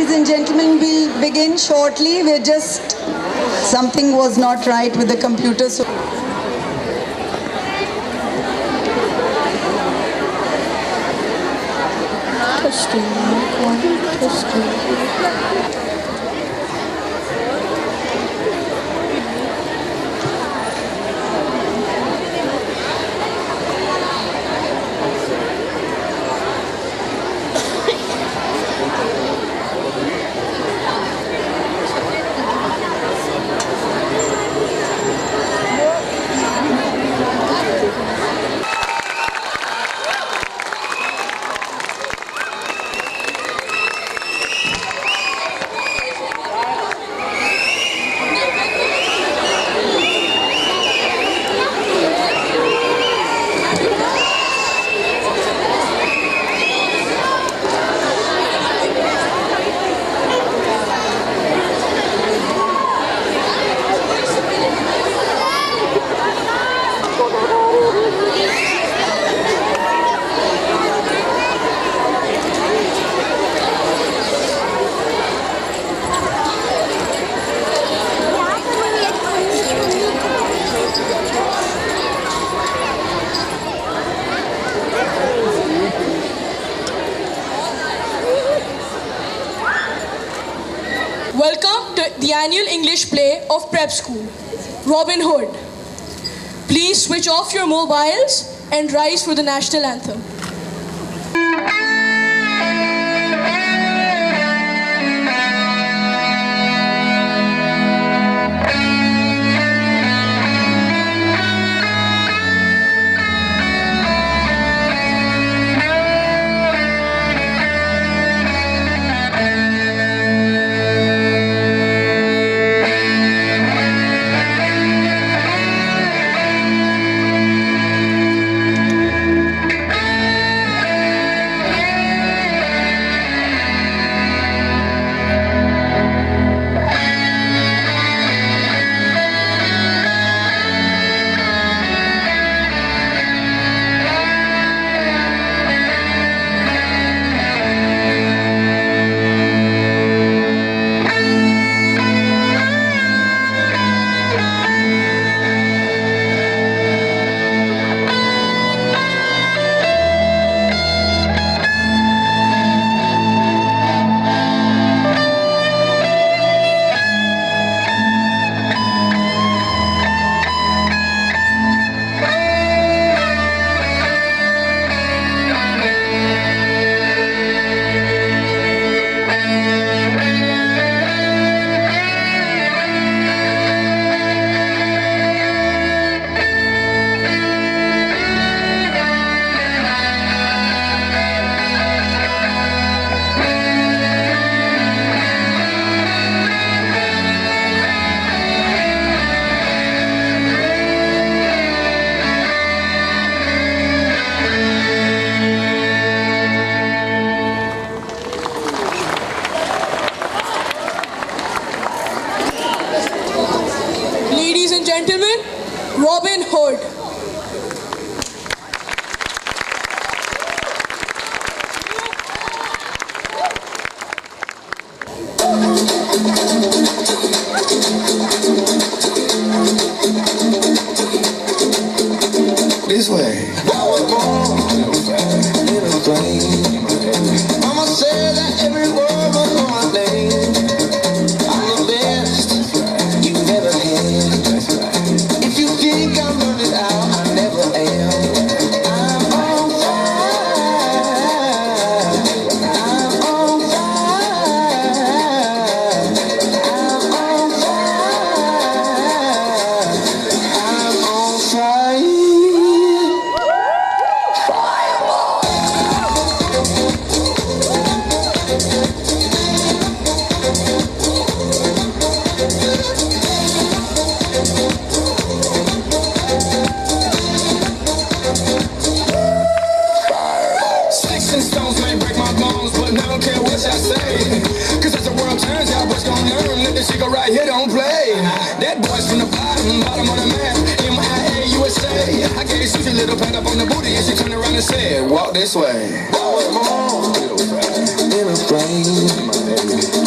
Ladies and gentlemen, we'll begin shortly. Something was not right with the computer. So Welcome to the annual English play of Prep School, Robin Hood. Please switch off your mobiles and rise for the national anthem. Ladies and gentlemen, Robin Hood. This way. Mama said that every word was on my name. I'm the best you've ever had. If you think I'm running out, I never am. I'm on fire. I'm on fire. I'm on fire. I'm on fire. Sticks and stones may break my bones, but I don't care what y'all say. Cause as the world turns out, what's gonna learn that this shit go right here don't play. That boy's from the bottom of the map, MIA, USA. I gave Susie a little pat up on the booty and she turned around and said, walk this way. Little flame,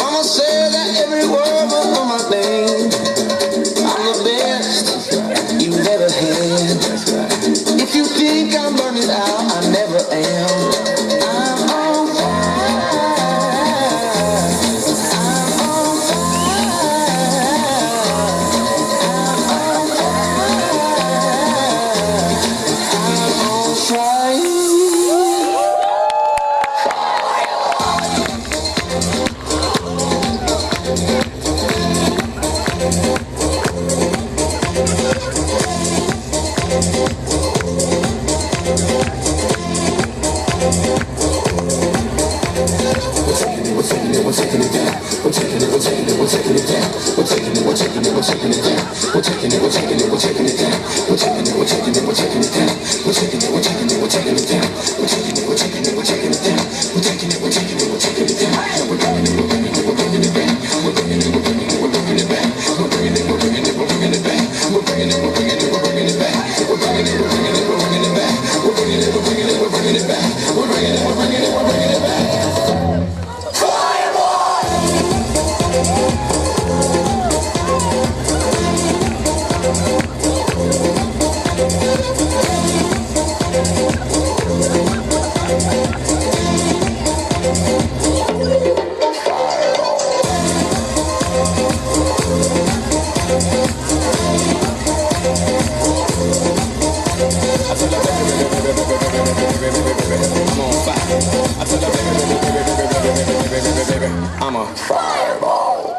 I'm a fireball.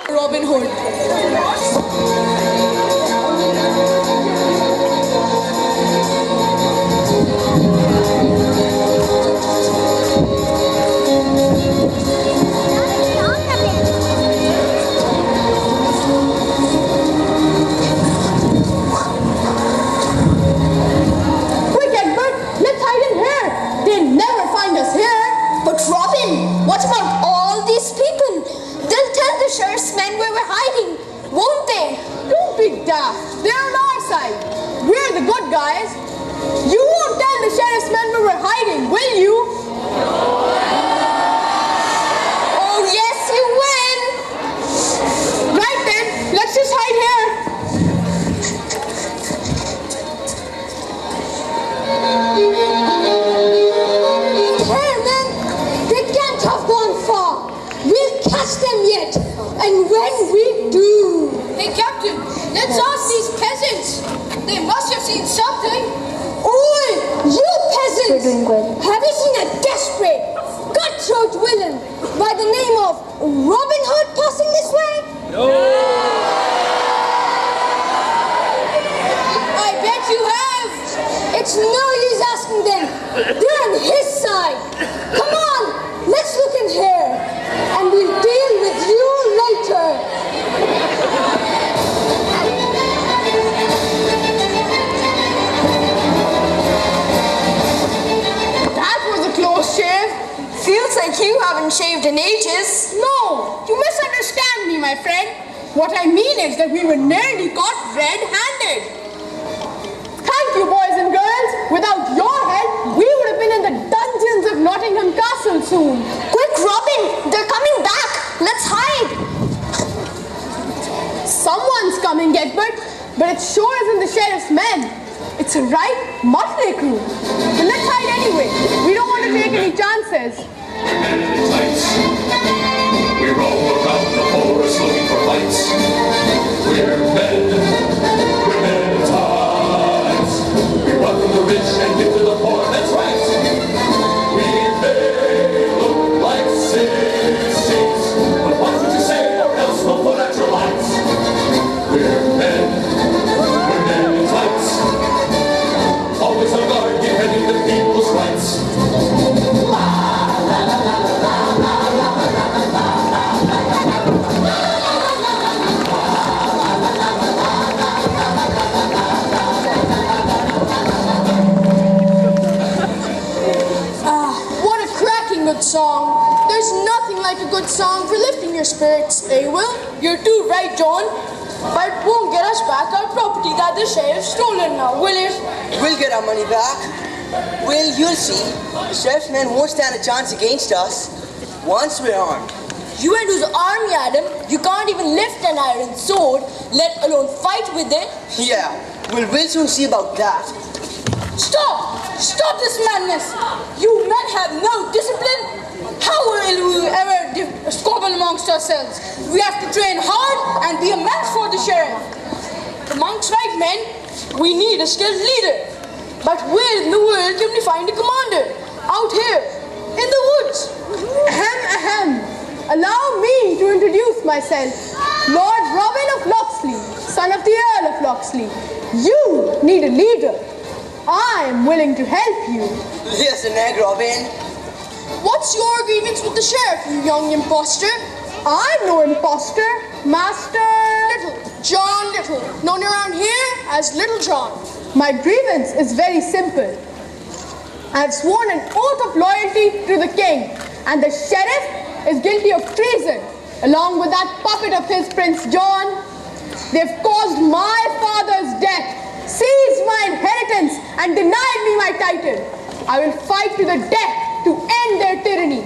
Robin Hood. Quick, Egbert! Let's hide in here! They'll never find us here! But Robin, what about all these people? They'll tell the sheriff's men where we're hiding, won't they? Don't be daft! They're on our side! We're the good guys! You won't tell the sheriff's men where we're hiding, will you? Oh, yes, you will! Right then, let's just hide here! Here, men! They can't have gone far. We'll catch them yet. And when we do... Hey, Captain, let's ask these peasants. They must have seen something. Oi, you peasants! Have you seen a desperate, cutthroat villain by the name of Robin Hood passing this way? I bet you have. It's no use asking them. They're on his side. Come on, let's look in here. And we'll deal with you later. That was a close shave. Feels like you haven't shaved in ages. No, you misunderstand me, my friend. What I mean is that we were nearly caught red-handed. Thank you, boys and girls. Without your help, we would have been in the dungeons of Nottingham Castle soon. Quick, Robin, they're coming back. Let's hide. Someone's coming, Egbert, but it sure isn't the sheriff's men. It's a right motley crew. But let's hide anyway. We don't want to take any chances. We roll around the forest looking for lights. We're men at times. We run from the rich and give to the poor, that's right. We may look like sissies, but what would you say, or else we'll put out your lights. We're men at times. Always on guard, defending the people's rights. What a cracking good song. There's nothing like a good song for lifting your spirits, eh, Will? You're too right, John. But it won't get us back our property that the sheriff's stolen now, will it? We'll get our money back. Well, you'll see. The sheriff's men won't stand a chance against us once we're armed. You and whose army, Adam, you can't even lift an iron sword, let alone fight with it. Yeah, we'll soon see about that. Stop! Stop this madness! You men have no discipline! How will we ever squabble amongst ourselves? We have to train hard and be a match for the sheriff. The monk's right, men. We need a skilled leader. But where in the world can we find a commander? Out here, in the woods. Ahem, ahem. Allow me to introduce myself. Lord Robin of Locksley, son of the Earl of Locksley. You need a leader. I am willing to help you. Listen, egg, Robin. What's your grievance with the sheriff, you young impostor? I'm no imposter, Master. Little John Little. Little, known around here as Little John. My grievance is very simple. I have sworn an oath of loyalty to the king, and the sheriff is guilty of treason, along with that puppet of his, Prince John. They've caused my father's death, seized my inheritance, and denied me my title. I will fight to the death to end their tyranny.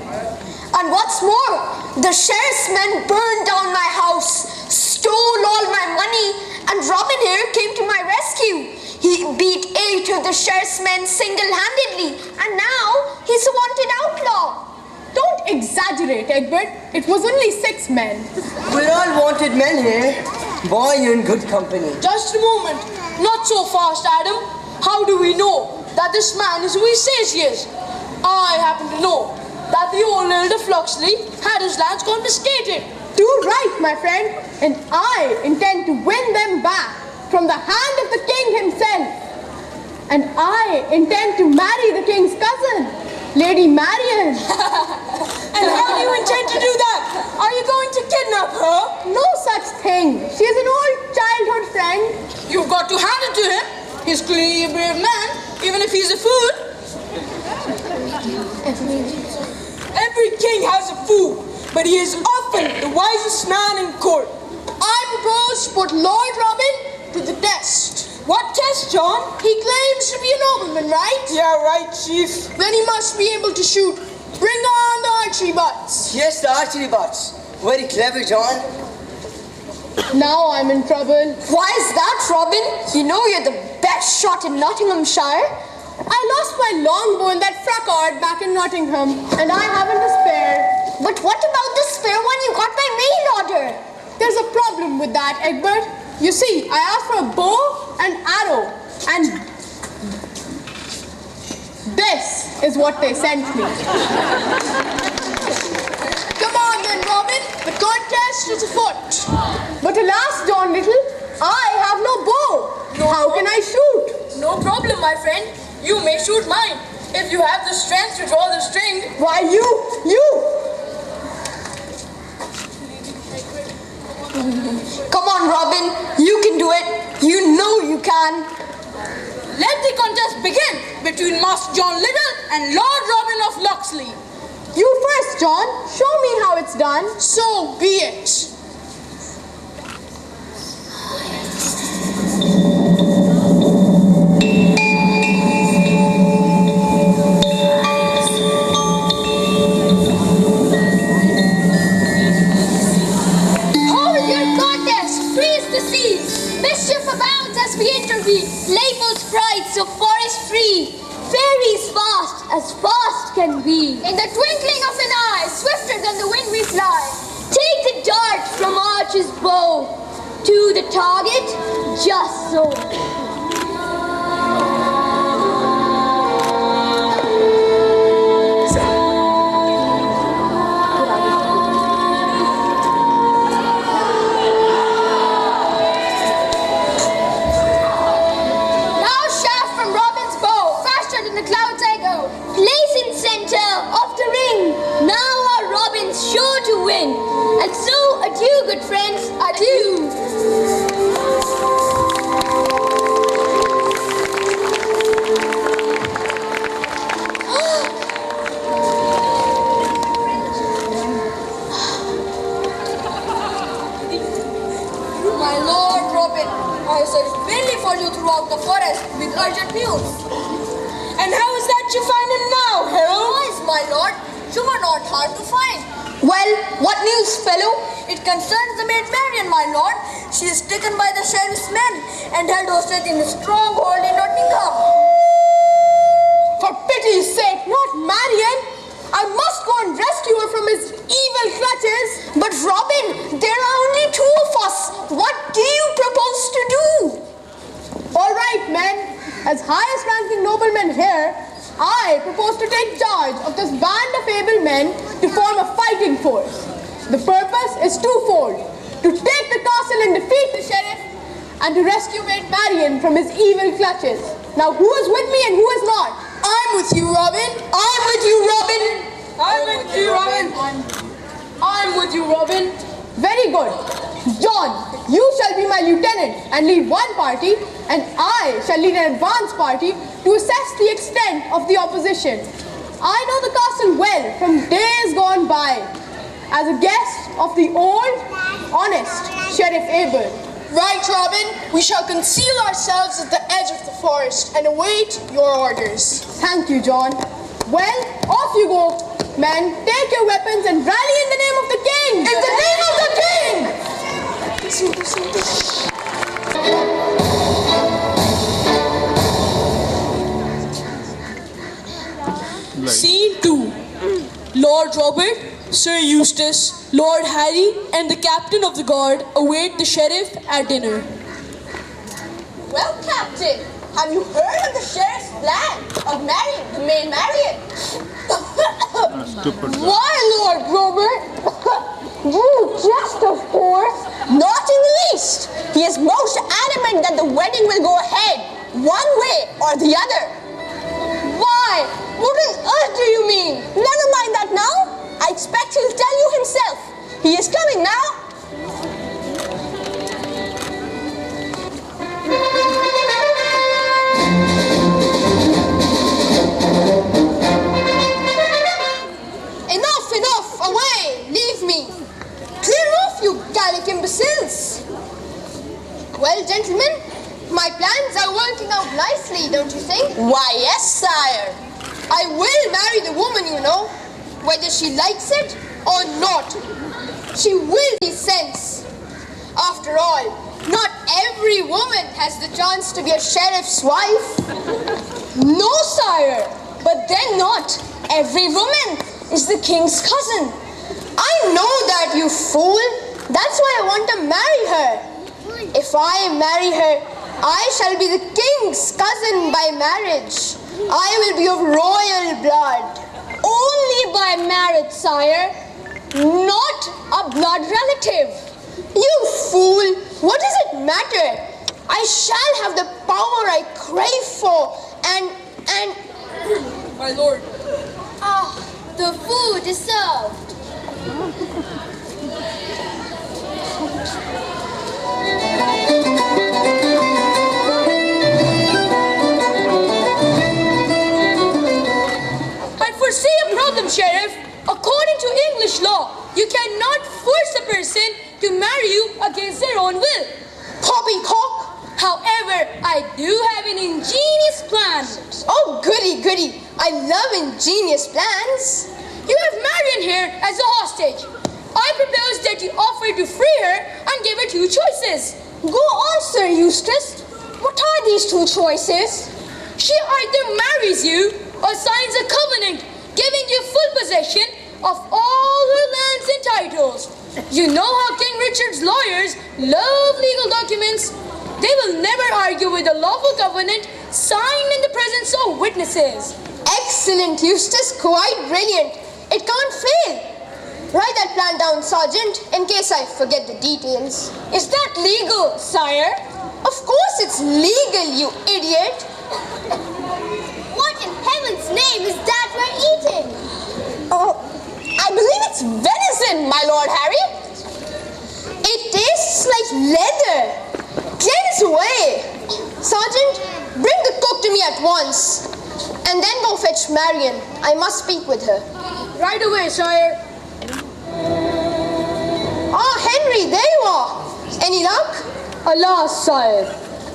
And what's more, the sheriff's men burned down my house, stole all my money, and Robin here came to my rescue. He beat 8 of the sheriff's men single-handedly, and now he's a wanted outlaw. Don't exaggerate, Egbert. It was only 6 men. We're all wanted men here. Boy, you're in good company. Just a moment. Not so fast, Adam. How do we know that this man is who he says he is? I happen to know that the old Earl of Fluxley had his lands confiscated. Too right, my friend. And I intend to win them back from the hand of the king himself. And I intend to marry the king's cousin, Lady Marian. And how do you intend to do that? Are you going to kidnap her? No such thing. She is an old childhood friend. You've got to hand it to him. He's clearly a brave man, even if he's a fool. Every king has a fool, but he is often the wisest man in court. I propose to put Lord Robin to the test. What test, John? He claims to be a nobleman, right? Yeah, right, Chief. Then he must be able to shoot. Bring on the archery butts. Yes, the archery butts. Very clever, John. Now I'm in trouble. Why is that, Robin? You know you're the best shot in Nottinghamshire. I lost my longbow in that fracas back in Nottingham, and I haven't a spare. But what about the spare one you got by mail order? There's a problem with that, Egbert. You see, I asked for a bow and arrow, and this is what they sent me. Come on then, Robin. The contest is afoot. But alas, John Little, I have no bow. How can I shoot? No problem, my friend. You may shoot mine, if you have the strength to draw the string. Why, you! Come on, Robin. You can do it. You know you can. Let the contest begin between Master John Little and Lord Robin of Locksley. You first, John. Show me how it's done. So be it. Hold your contest. Freeze the seas. Mischief abounds as we intervene. Labeled sprites of forest free. Fairies fast can be. In the twinkling of an eye, swifter than the wind we fly. Take the dart from Archer's bow. To the target, just so. Good friends, adieu. My Lord Robin, I searched vainly for you throughout the forest with urgent news. And how is that you find him now, Harold? Boys, my lord, you were not hard to find. Well, what news, fellow? It concerns the maid Marian, my lord. She is taken by the sheriff's men and held hostage in a stronghold in Nottingham. For pity's sake, not Marian. I must go and rescue her from his evil clutches. But Robin, there are only 2 of us. What do you propose to do? All right, men. As highest ranking noblemen here, I propose to take charge of this band of able men to form a fighting force. The purpose is twofold: to take the castle and defeat the sheriff, and to rescue Maid Marian from his evil clutches. Now, who is with me and who is not? I'm with you, Robin. I'm with you, Robin. I'm with you, Robin. I'm with you, Robin. Very good. John, you shall be my lieutenant and lead one party, and I shall lead an advance party to assess the extent of the opposition. I know the castle well from days gone by, as a guest of the old, honest Sheriff Abel. Right, Robin. We shall conceal ourselves at the edge of the forest and await your orders. Thank you, John. Well, off you go, men. Take your weapons and rally in the name of the king! In the name of the king! Scene 2. Lord Robert, Sir Eustace, Lord Harry, and the captain of the guard await the sheriff at dinner. Well, Captain, have you heard of the sheriff's plan of marrying the maid Marian? Why, Lord Robert? You jest, of course. Not in the least. He is most adamant that the wedding will go ahead, one way or the other. Why? What on earth do you mean? Never mind that now. I expect he'll tell you himself. He is coming now. Enough! Away! Leave me! Clear off, you Gallic imbeciles! Well, gentlemen, my plans are working out nicely, don't you think? Why, yes, sire. I will marry the woman, you know, whether she likes it or not. She will be sense. After all, not every woman has the chance to be a sheriff's wife. No, sire. But then not every woman is the king's cousin. I know that, you fool. That's why I want to marry her. If I marry her, I shall be the king's cousin by marriage. I will be of royal blood. Only by marriage, sire. Not a blood relative. You fool! What does it matter? I shall have the power I crave for, and... My lord. Ah, the food is served. I foresee a problem, Sheriff. According to English law, you cannot force a person to marry you against their own will. Poppycock! However, I do have an ingenious plan. Oh, goody, goody. I love ingenious plans. You have Marian here as a hostage. I propose that you offer to free her and give her two choices. Go on, Sir Eustace. What are these two choices? She either marries you or signs a covenant giving you full possession of all her lands and titles. You know how King Richard's lawyers love legal documents. They will never argue with a lawful covenant signed in the presence of witnesses. Excellent, Eustace. Quite brilliant. It can't fail. Write that plan down, Sergeant, in case I forget the details. Is that legal, sire? Of course it's legal, you idiot. What in heaven's name is that we're eating? Oh, I believe it's venison, my Lord Harry. It tastes like leather. Clear this away. Sergeant, bring the cook to me at once. And then go fetch Marian. I must speak with her. Right away, sire. Ah, Henry, there you are. Any luck? Alas, sire,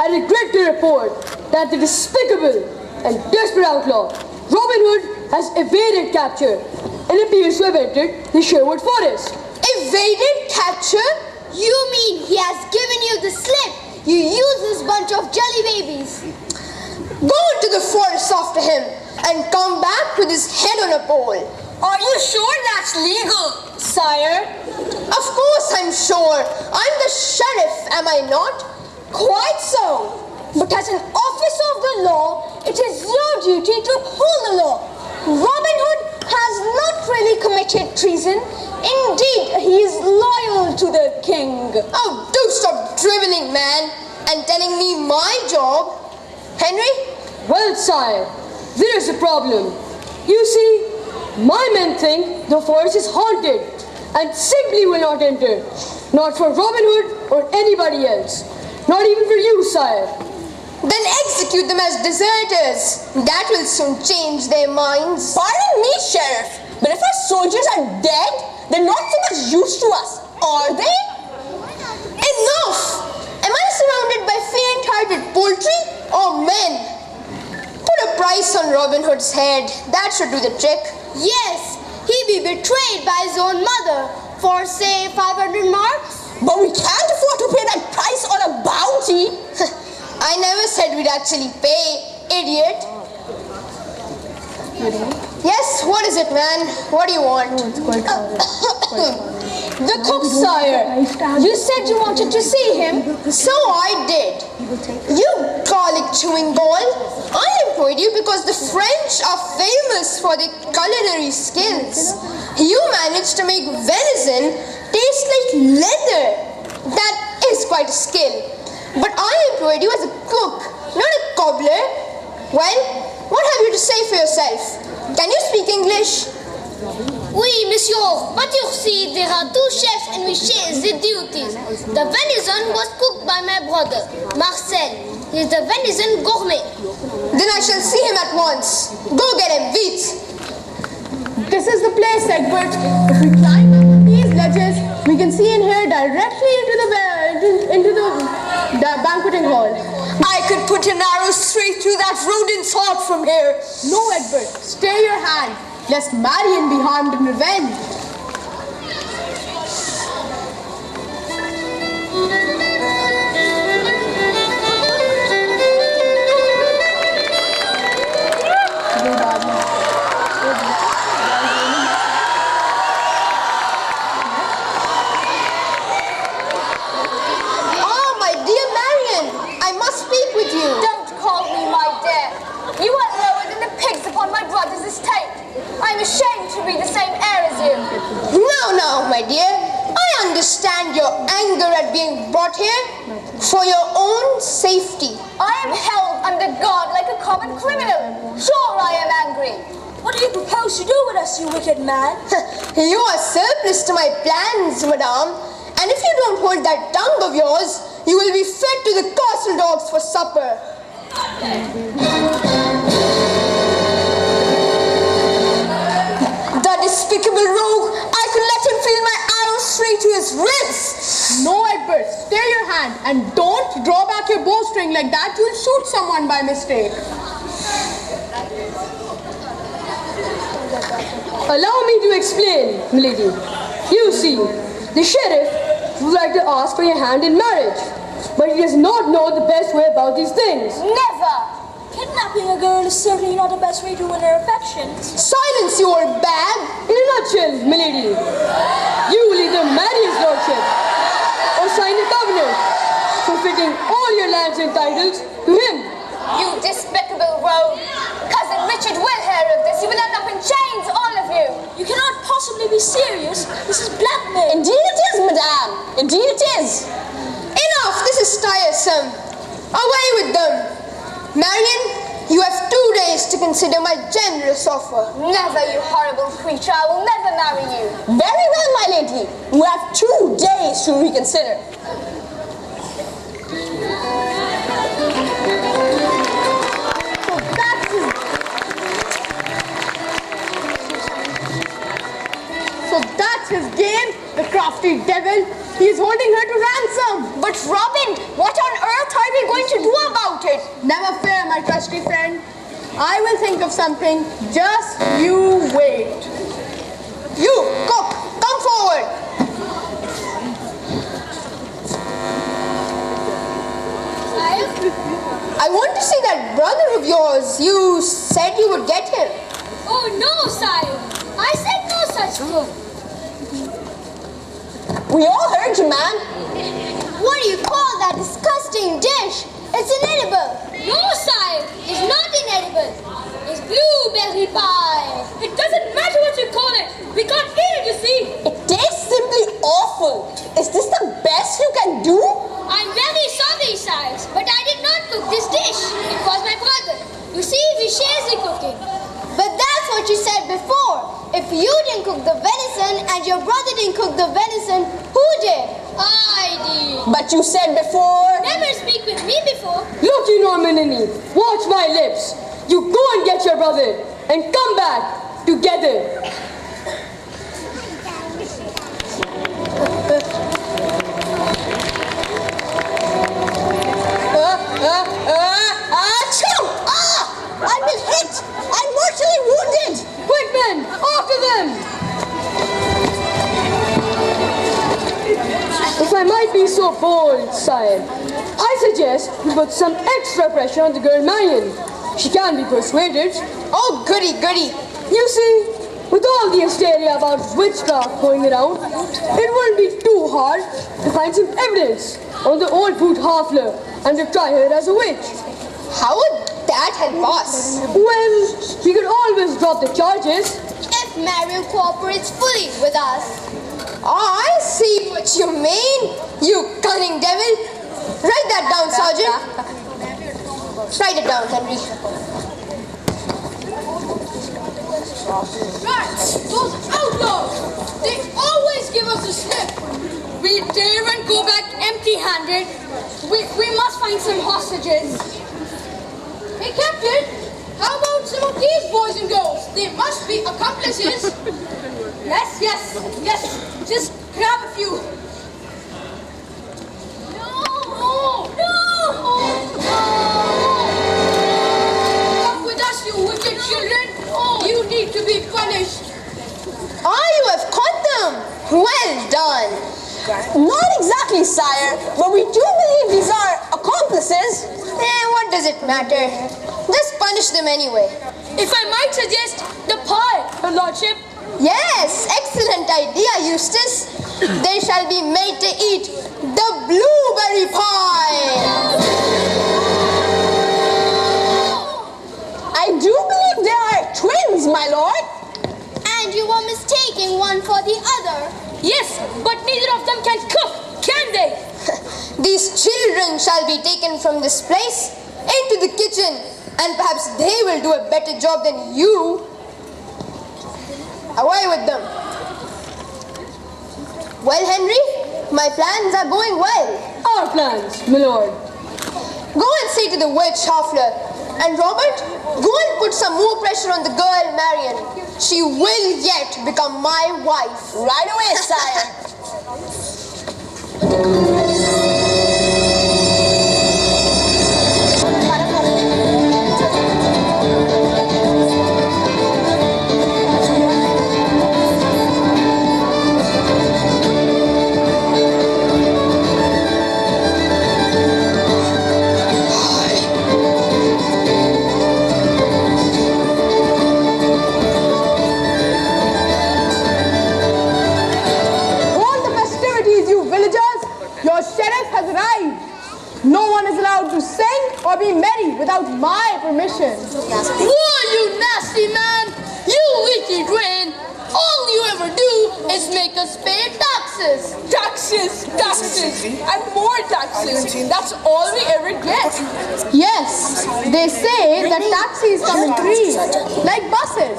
I regret to report that the despicable and desperate outlaw Robin Hood has evaded capture and appears to have entered the Sherwood Forest. Evaded capture? You mean he has given you the slip? You useless bunch of jelly babies. Go into the forest after him and come back with his head on a pole. Are you sure that's legal, sire? Of course I'm sure. I'm the sheriff, am I not? Quite so. But as an officer of the law, it is your duty to uphold the law. Robin Hood has not really committed treason. Indeed, he is loyal to the king. Oh, do stop driveling, man, and telling me my job. Henry? Well, sire, there is a problem. You see, my men think the forest is haunted, and simply will not enter. Not for Robin Hood or anybody else. Not even for you, sire. Then execute them as deserters. That will soon change their minds. Pardon me, Sheriff, but if our soldiers are dead, they're not so much use to us, are they? Enough! Am I surrounded by faint-hearted poultry or men? Put a price on Robin Hood's head. That should do the trick. Yes, he be betrayed by his own mother for, say, 500 marks. But we can't afford to pay that price on a bounty. I never said we'd actually pay, idiot. Yes, what is it, man? What do you want? The cook, sire. You said you wanted to see him. So I did. You garlic chewing ball. I employed you because the French are famous for their culinary skills. You managed to make venison taste like leather. That is quite a skill. But I employed you as a cook, not a cobbler. Well, what have you to say for yourself? Can you speak English? Oui, monsieur, but you see, there are two chefs and we share the duties. The venison was cooked by my brother, Marcel. He is the venison gourmet. Then I shall see him at once. Go get him, vite. This is the place, Egbert. If we climb up these ledges, we can see and hear directly into the banqueting hall. I could put an arrow straight through that rodent's heart from here. No, Egbert, stay your hand, lest Marion be harmed in revenge. Don't call me my dear. You are lower than the pigs upon my brother's estate. I'm ashamed to be the same heir as you. Now, my dear, I understand your anger at being brought here for your own safety. I am held under guard like a common criminal. Sure, I am angry. What do you propose to do with us, you wicked man? You are surplus to my plans, madame. And if you don't hold that tongue of yours, you will be fed to the castle dogs for supper. That despicable rogue! I could let him feel my arrow straight to his ribs. No, Egbert, stay your hand and don't draw back your bowstring like that. You'll shoot someone by mistake. Allow me to explain, milady. You see, the sheriff would like to ask for your hand in marriage, but he does not know the best way about these things. Never! Kidnapping a girl is certainly not the best way to win her affections. Silence your bag! In a nutshell, milady, you will either marry his lordship or sign a covenant forfeiting all your lands and titles to him. You despicable rogue! Cousin Richard will hear of this. You will end up in chains, all of you. You cannot possibly be serious. This is blackmail. Indeed it is, madame. Indeed it is. Enough! This is tiresome. Away with them. Marion, you have 2 days to consider my generous offer. Never, you horrible creature. I will never marry you. Very well, my lady. You have 2 days to reconsider. So that's his game, the crafty devil. He's holding her to ransom. But Robin, what on earth are we going to do about it? Never fear, my trusty friend. I will think of something. Just you wait. You, cook, come forward. I want to see that brother of yours. You said you would get him. Oh no, sire. I said no such thing. We all heard you, ma'am. What do you call that disgusting dish? It's inedible. No, sire. It's not inedible. It's blueberry pie. It doesn't matter what you call it. We can't eat it, you see. It tastes simply awful. Is this the best you can do? I'm very sorry, sire, but I did not cook this dish. It was my brother. You see, we share the cooking. But that's what you said before. If If you didn't cook the venison and your brother didn't cook the venison, who did? I did. But you said before. Never speak with me before. Look, you Normanini, watch my lips. You go and get your brother and come back together. I've been hit! I'm mortally wounded! Quick men, after them! If I might be so bold, sire, I suggest we put some extra pressure on the girl Marion. She can be persuaded. Oh, goody, goody. You see, with all the hysteria about witchcraft going around, it wouldn't be too hard to find some evidence on the old Boot Hafler and to try her as a witch. How would that help us? Well, we could always drop the charges. If Marion cooperates fully with us. Oh, I see what you mean, you cunning devil. Write that down, Sergeant. Write it down, Henry. Rats! Those outlaws! They always give us a slip. We dare and go back empty-handed. We must find some hostages. Hey, Captain! How about some of these boys and girls? They must be accomplices. Yes. Just grab a few. No! Come with us, you wicked children. You need to be punished. You have caught them. Well done. Not exactly, sire, but we do believe these are accomplices. What does it matter? Just punish them anyway. If I might suggest the pie, Your Lordship. Yes, excellent idea, Eustace. They shall be made to eat the blueberry pie. I do believe they are twins, my lord. And you were mistaking one for the other. Yes, but neither of them can cook, can they? These children shall be taken from this place into the kitchen, and perhaps they will do a better job than you. Away with them. Well, Henry, my plans are going well. Our plans, my lord. Go and say to the witch Hafler. And Robert, go and put some more pressure on the girl Marion. She will yet become my wife. Right away, sire. Your sheriff has arrived. No one is allowed to sing or be merry without my permission. Why, you nasty man! You wicked wren! All you ever do is make us pay taxes. Taxes, and more taxes. That's all we ever get. Yes, they say that taxis come in threes, like buses.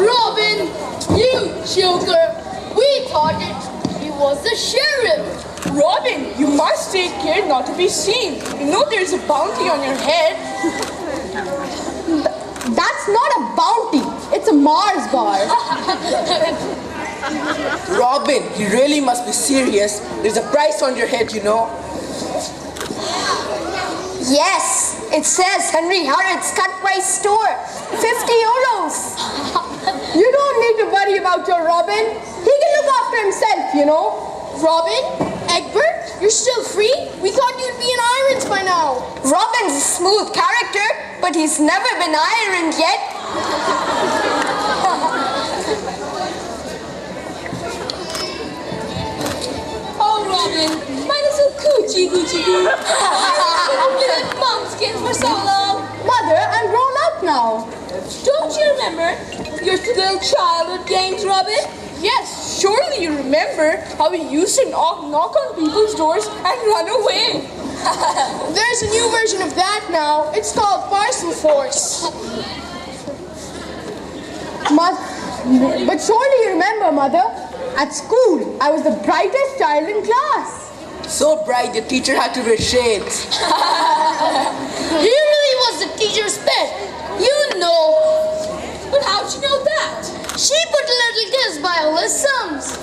Robin, you joker! We thought he was the sheriff. Robin, you must take care not to be seen. You know there's a bounty on your head. That's not a bounty. It's a Mars bar. Robin, you really must be serious. There's a price on your head, you know. Yes, it says Henry Harrod's cut price store. 50 euros. You don't need to worry about your Robin. He can look after himself, you know. Robin? Egbert? You're still free? We thought you'd be in irons by now. Robin's a smooth character, but he's never been ironed yet. Oh, Robin, my little coochie goo. I've been in momskins for so long. Mother, I'm grown up now. Don't you remember your little childhood games, Robin? Yes, surely you remember how we used to knock on people's doors and run away. There's a new version of that now. It's called Parcel Force. But surely you remember, Mother, at school, I was the brightest child in class. So bright, the teacher had to wear shades. He really was the teacher's pet. You know. But how'd you know that? She put a little kiss by all his sums.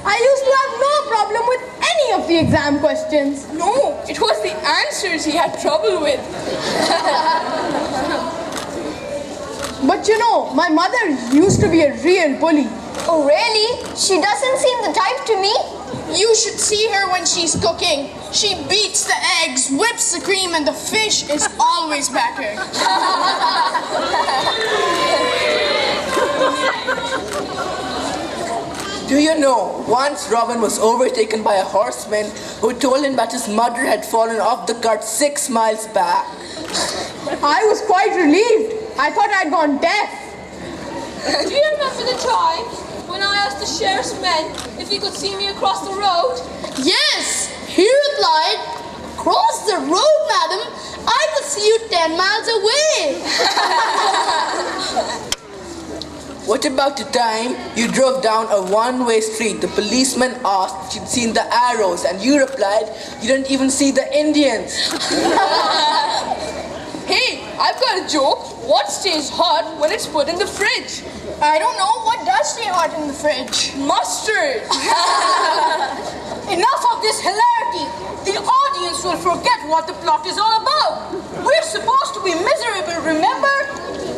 I used to have no problem with any of the exam questions. No, it was the answers he had trouble with. But you know, my mother used to be a real bully. Oh, really? She doesn't seem the type to me. You should see her when she's cooking. She beats the eggs, whips the cream, and the fish is always battered. Do you know, once Robin was overtaken by a horseman who told him that his mother had fallen off the cart 6 miles back. I was quite relieved. I thought I'd gone deaf. Do you remember the time when I asked the sheriff's men if he could see me across the road? Yes, he replied, "Cross the road, madam. I could see you 10 miles away." What about the time you drove down a one-way street? The policeman asked if you'd seen the arrows, and you replied you didn't even see the Indians. Hey, I've got a joke. What stays hot when it's put in the fridge? I don't know what does stay hot in the fridge. Mustard. Enough of this hilarity. The audience will forget what the plot is all about. We're supposed to be miserable, remember?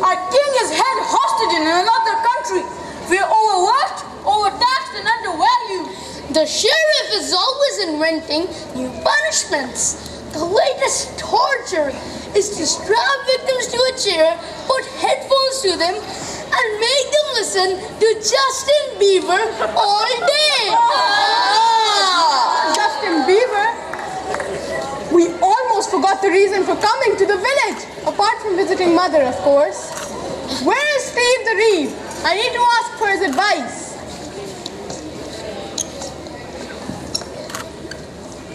Our king is held hostage in another country. We're overworked, overtaxed, and undervalued. The sheriff is always inventing new punishments. The latest torture is to strap victims to a chair, put headphones to them, and make them listen to Justin Bieber all day. Justin Bieber? We almost forgot the reason for coming to the village. Apart from visiting Mother, of course. Where is Steve the Reeve? I need to ask for his advice.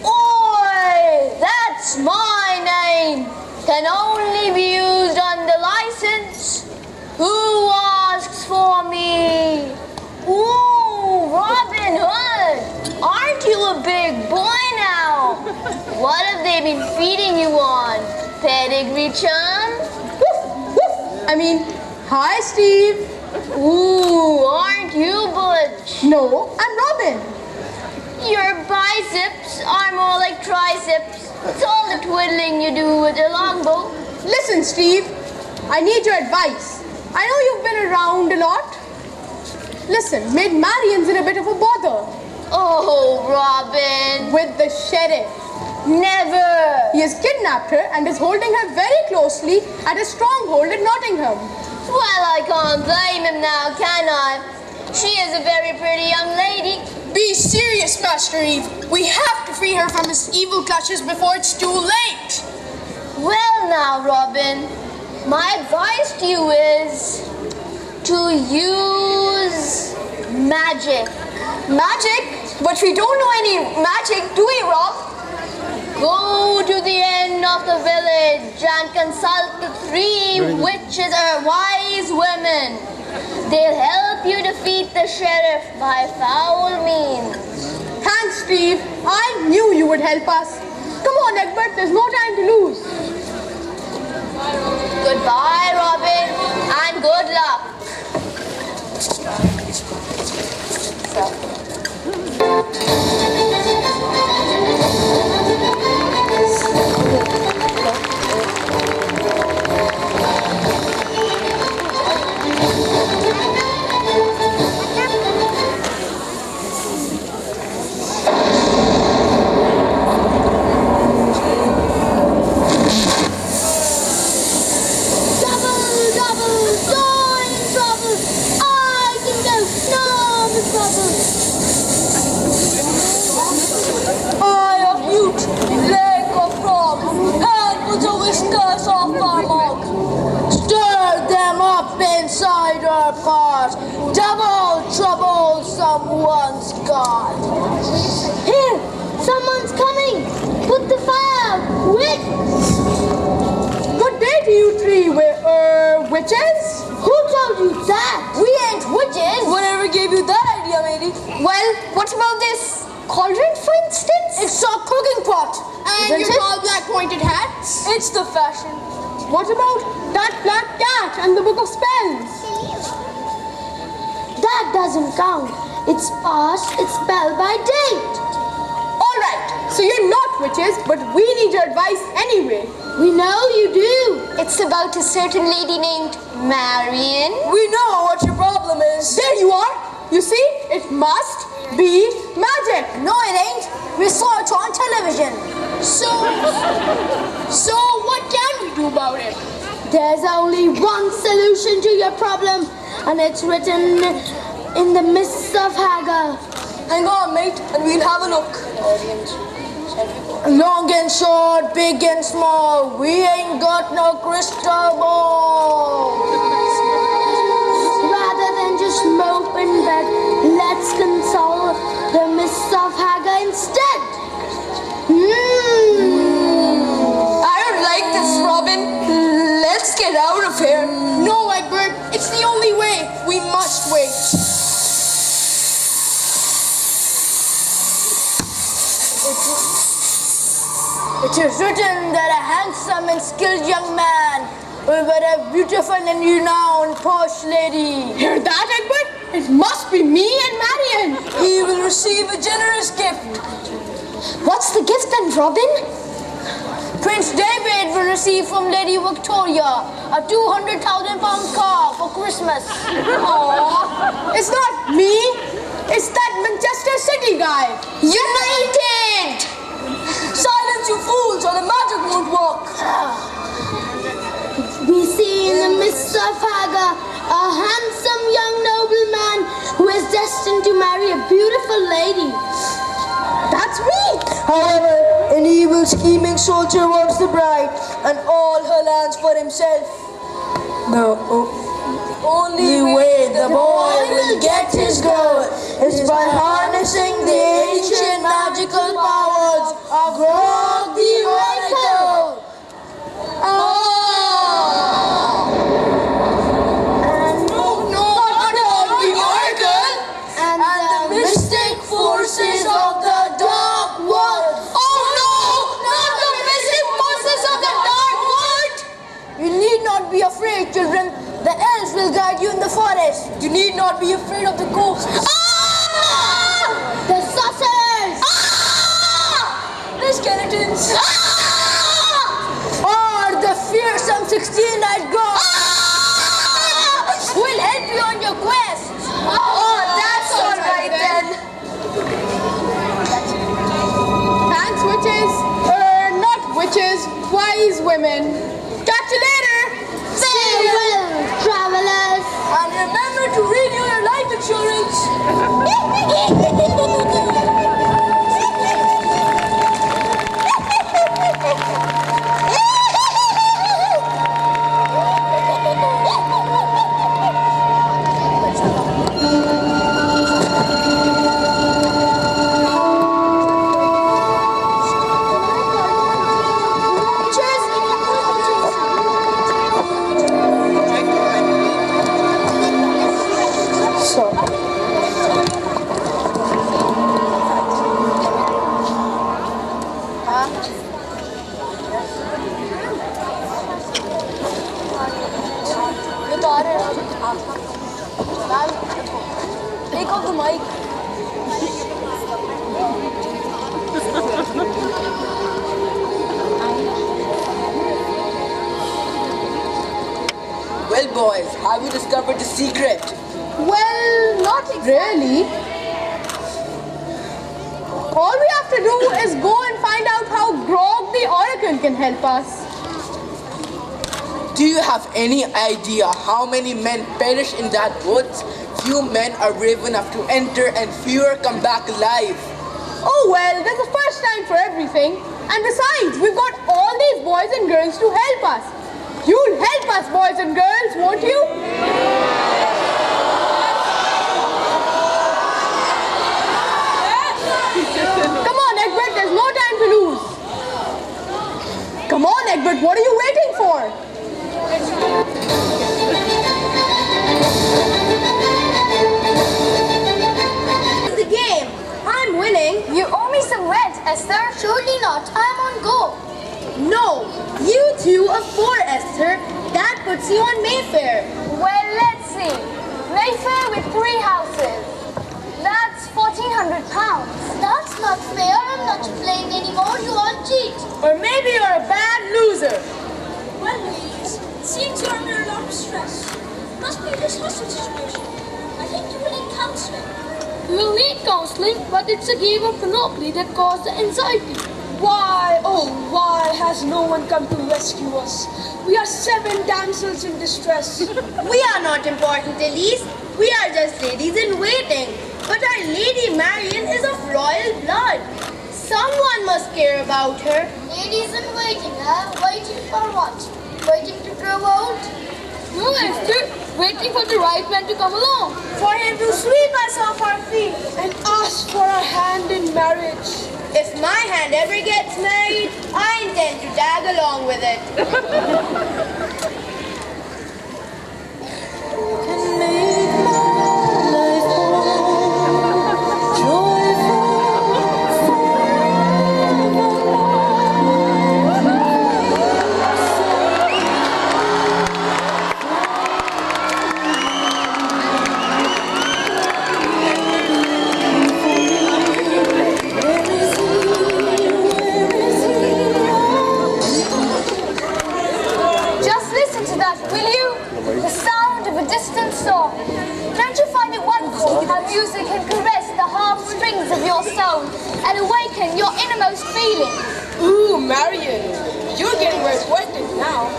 Oi! That's my name. Can only be used under license. Who asks for me? Ooh, Robin Hood. Aren't you a big boy now? What have they been feeding you on? Pedigree chum? I mean, hi, Steve. Ooh, aren't you Butch? No, I'm Robin. Your biceps are more like triceps. It's all the twiddling you do with your longbow. Listen, Steve. I need your advice. I know you've been around a lot. Listen, Maid Marian's in a bit of a bother. Oh, Robin. With the sheriff. Never. He has kidnapped her and is holding her very closely at a stronghold at Nottingham. Well, I can't blame him now, can I? She is a very pretty young lady. Be serious, Master Eve. We have to free her from his evil clutches before it's too late. Well now, Robin, my advice to you is to use magic. Magic? But we don't know any magic, do we, Rob? Go to the end of the village and consult the 3 witches or wise women. They'll help you defeat the sheriff by foul means. Thanks, Steve. I knew you would help us. Come on, Egbert. There's no time to lose. Goodbye, Robin, and good luck. Eye of youth, leg of frog, hand with the whiskers of marmot. Stir them up inside our pot. Double trouble someone's got. Here, someone's coming. Put the fire out, quick. Good day to you 3 witches. Who told you that? We Well, what about this cauldron, for instance? It's a cooking pot. And Isn't your it? tall black pointed hats. It's the fashion. What about that black cat and the book of spells? That doesn't count. It's past its spell by date. All right, so you're not witches, but we need your advice anyway. We know you do. It's about a certain lady named Marion. We know what your problem is. There you are. You see, it must be magic. No, it ain't. We saw it on television. So what can we do about it? There's only one solution to your problem, and it's written in the mists of Hagar. Hang on, mate, and we'll have a look. Long and short, big and small, we ain't got no crystal ball. Rather than just mope in bed, let's console the mists of Hagar instead. I don't like this, Robin. Let's get out of here. No, Egbert, it's the only way. We must wait. It is written that a handsome and skilled young man will wed a beautiful and renowned posh lady. Hear that, Egbert? It must be me and Marion. He will receive a generous gift. What's the gift then, Robin? Prince David will receive from Lady Victoria a 200,000-pound car for Christmas. Aw, it's not me. It's that Manchester City guy. United! Silence, you fools, or the magic won't work. We see in the mists of Hagar a handsome young nobleman who is destined to marry a beautiful lady. That's me. However, an evil scheming soldier wants the bride and all her lands for himself. The only way the boy will get his girl is by harnessing the ancient magical powers of Grog the Oracle. And the Mystic forces of the dark world. Oh no! Not the missing forces of the dark world! You need not be afraid, children. The elves will guide you in the forest. You need not be afraid of the ghosts. the sorcerers! The skeletons. Or the fearsome 16-eyed ghosts. We'll help you on your quest. Oh, that's all right then. Thanks, witches. Not witches, wise women. Catch you later. Farewell, travelers! And remember to renew your life insurance. Take off the mic. Well, boys, have you discovered the secret? Well, not really. All we have to do is go and find out how Grog the Oracle can help us. Do you have any idea how many men perish in that woods? Few men are brave enough to enter and fewer come back alive. Oh well, there's a first time for everything. And besides, we've got all these boys and girls to help us. You'll help us, boys and girls, won't you? Come on, Egbert, there's no time to lose. Come on, Egbert, what are you waiting for? The Esther? Surely not. I'm on go. No, you two are 4, Esther. That puts you on Mayfair. Well, let's see. Mayfair with 3 houses. That's £1,400. That's not fair. I'm not playing anymore. You all cheat. Or maybe you're a bad loser. Well, ladies, seems you're under a lot of stress. Must be this hostage situation. I think you will need counseling. We will need counseling, but it's a game of Monopoly that caused the anxiety. Why, oh why has no one come to rescue us? We are 7 damsels in distress. We are not important, Elise. We are just ladies in waiting. But our Lady Marian is of royal blood. Someone must care about her. Ladies in waiting, huh? Waiting for what? Waiting to grow old? No, Esther, waiting for the right man to come along. For him to sweep us off our feet. And ask for our hand in marriage. If my hand ever gets married, I intend to tag along with it. Just listen to that, will you? The sound of a distant song. Don't you find it wonderful how music can caress the heartstrings of your soul and awaken your innermost feelings? Ooh, Marian, you're getting very poetic now.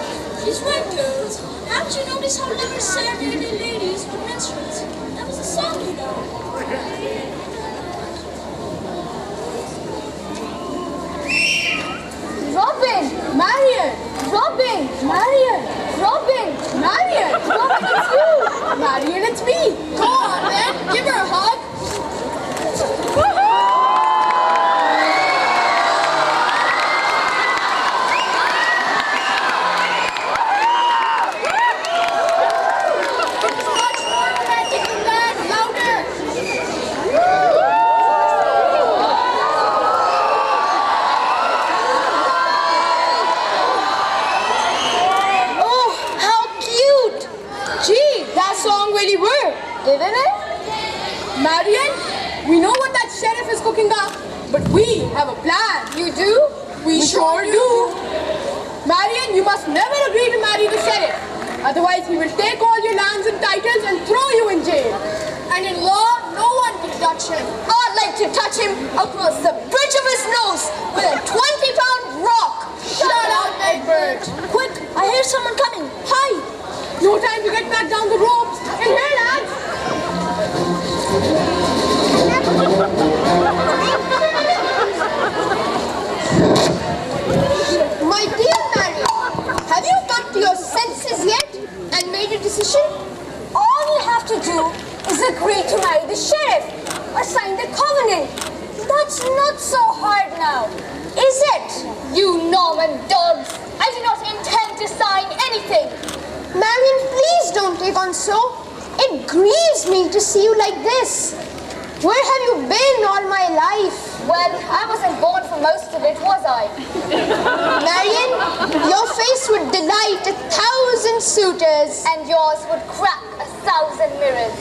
She's right, girls. Haven't you noticed how lovers serenaded ladies with minstrels? That was a song, you know. Robin! Marian! Robin! Marian! Robin! Marian! Robin, it's you! Marian, it's me. Go on, man. Give her a hug. It's much more romantic than that. Louder! Oh, how cute. Gee, that song really worked. Didn't it? Marian, we know what that sheriff is cooking up, but we have a plan. You do? We sure do. Marian, you must never agree to marry the sheriff. Otherwise, he will take all your lands and titles and throw you in jail. And in law, no one can touch him. I'd like to touch him across the bridge of his nose with a 20-pound rock. Shut up, Egbert. Quick, I hear someone coming. Hi. No time to get back down the ropes. In here, lads. My dear Marian, have you come to your senses yet and made a decision? All you have to do is agree to marry the sheriff or sign the covenant. That's not so hard now, is it? You Norman dogs, I do not intend to sign anything. Marian, please don't take on so. It grieves me to see you like this. Where have you been all my life? Well, I wasn't born for most of it, was I? Marian, your face would delight 1,000 suitors. And yours would crack 1,000 mirrors.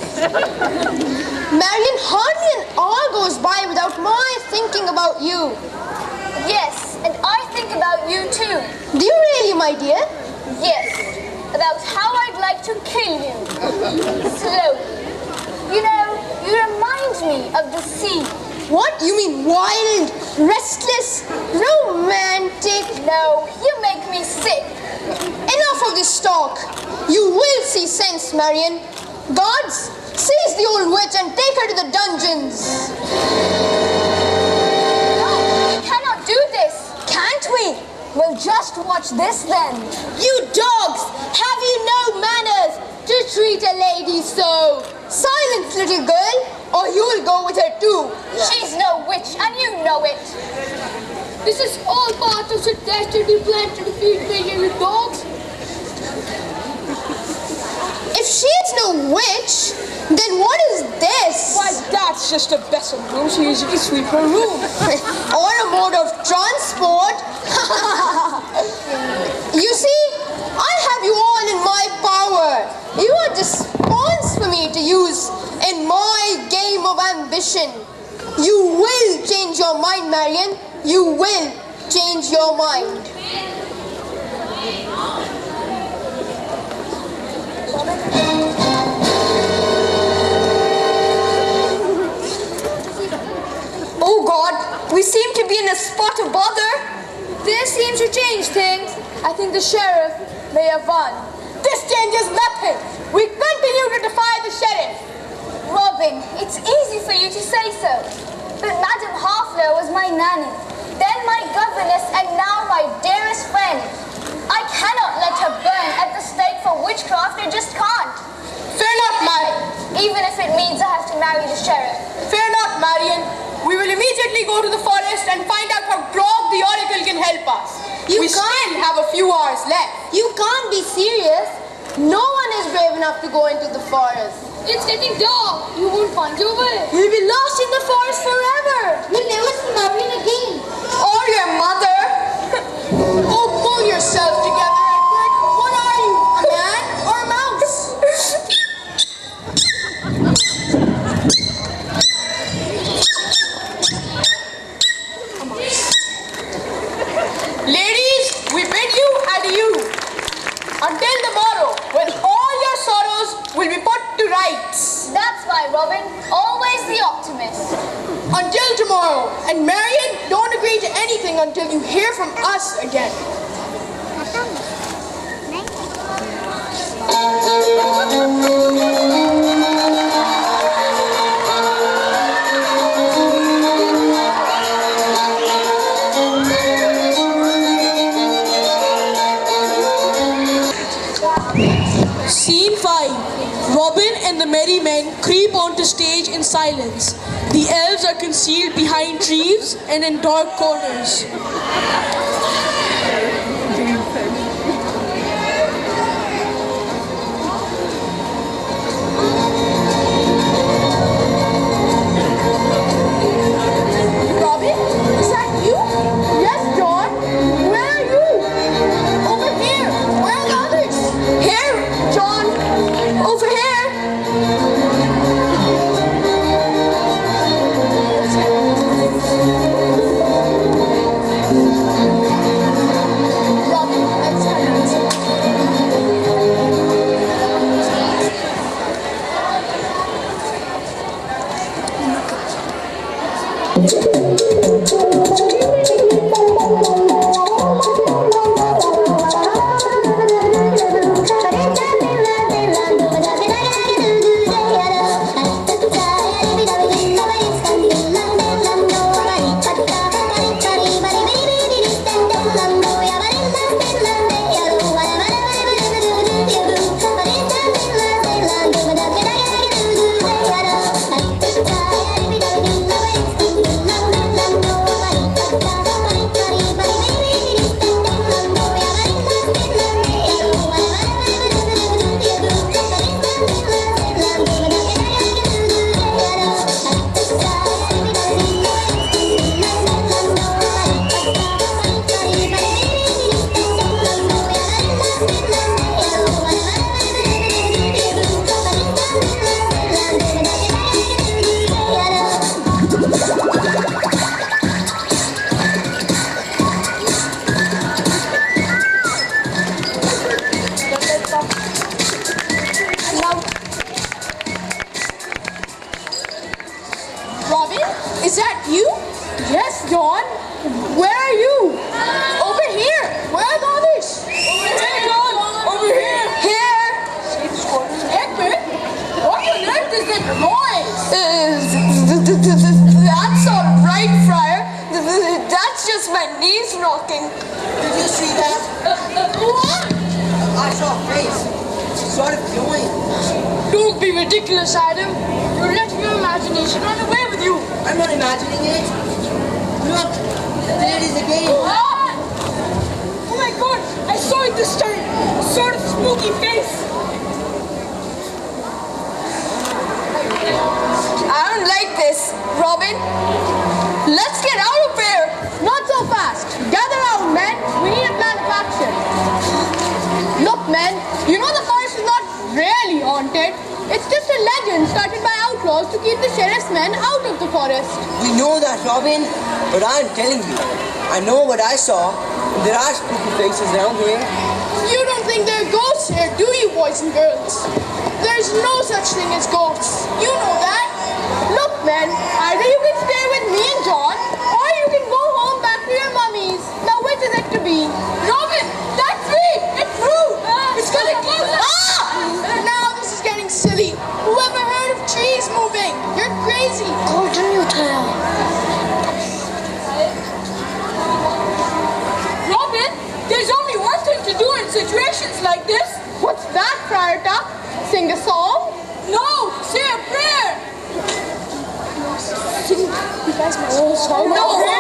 Marian, hardly an hour goes by without my thinking about you. Yes, and I think about you too. Do you really, my dear? Yes, about how I'd like to kill you. Slowly. You know, you remind me of the sea. What? You mean wild, restless, romantic? No, you make me sick. Enough of this talk. You will see sense, Marian. Guards, seize the old witch and take her to the dungeons. No, we cannot do this. Can't we? Well, just watch this then. You dogs, have you no manners to treat a lady so? Silence, little girl, or you'll go with her too. She's no witch, and you know it. This is all part of the dastardly plan to defeat me and the dogs. If she had she's no witch, then what is this? Why, that's just a vessel broom. She usually sweep her room. Or a mode of transport. You see, I have you all in my power. You are just pawns for me to use in my game of ambition. You will change your mind, Marion. You will change your mind. Oh God, we seem to be in a spot of bother. This seems to change things. I think the sheriff may have won. This changes nothing. We continue to defy the sheriff. Robin, it's easy for you to say so. But Madam Harfleur was my nanny, then my governess, and now my dearest friend. I cannot let her burn at the stake for witchcraft. I just can't. Fear not, Marion. Even if it means I have to marry the sheriff. Fear not, Marion. We will immediately go to the forest and find out how Grog the Oracle can help us. We still have a few hours left. You can't be serious. No one is brave enough to go into the forest. It's getting dark. You won't find your way. We'll be lost in the forest forever. We'll never see Marion again. Or your mother. Oh, pull yourself together, Edward. What are you, a man or a mouse? Ladies, we bid you adieu. Until tomorrow, when all your sorrows will be put to rights. That's why, Robin, always the optimist. Until tomorrow. And Marion, don't agree to anything until you hear from us again. Scene 5. Robin and the merry men creep onto stage in silence. The elves are concealed behind trees and in dark corners. Robin, is that you? Yes, John. Where are you? Over here. Where are the others? Here, John. Over here. Robin, let's have an answer. Robin, is that you? Yes, Dawn. Where are you? Over here. Where are the others? Over here, Dawn. Over here. Here. Edward, what on earth is that noise? That's all right, Friar. That's just my knees knocking. Did you see that? What? I saw a face. Sort of joined. Don't be ridiculous, Adam. You're letting your imagination run away with you. I'm not imagining it. Look, there is a game. Oh my God! I saw it this time. A sort of spooky face. like this, Robin. Let's get out of here. Not so fast. Gather round, men. We need a plan of action. Look, men, you know the forest is not really haunted. It's just a legend started by outlaws to keep the sheriff's men out of the forest. We know that, Robin, but I'm telling you, I know what I saw. There are spooky faces around here. You don't think there are ghosts here, do you, boys and girls? There's no such thing as ghosts. You know that. Look, men, either you can stay with me and John, or you can go home back to your mummies. Now, which is it to be? Robin, that tree, it's true. It's gonna kill us. Now this is getting silly. Whoever heard of trees moving? You're crazy. Golden Utah. Robin, there's only one thing to do in situations like this. What's that, Friar Tuck? Sing a song? No, say a prayer. No,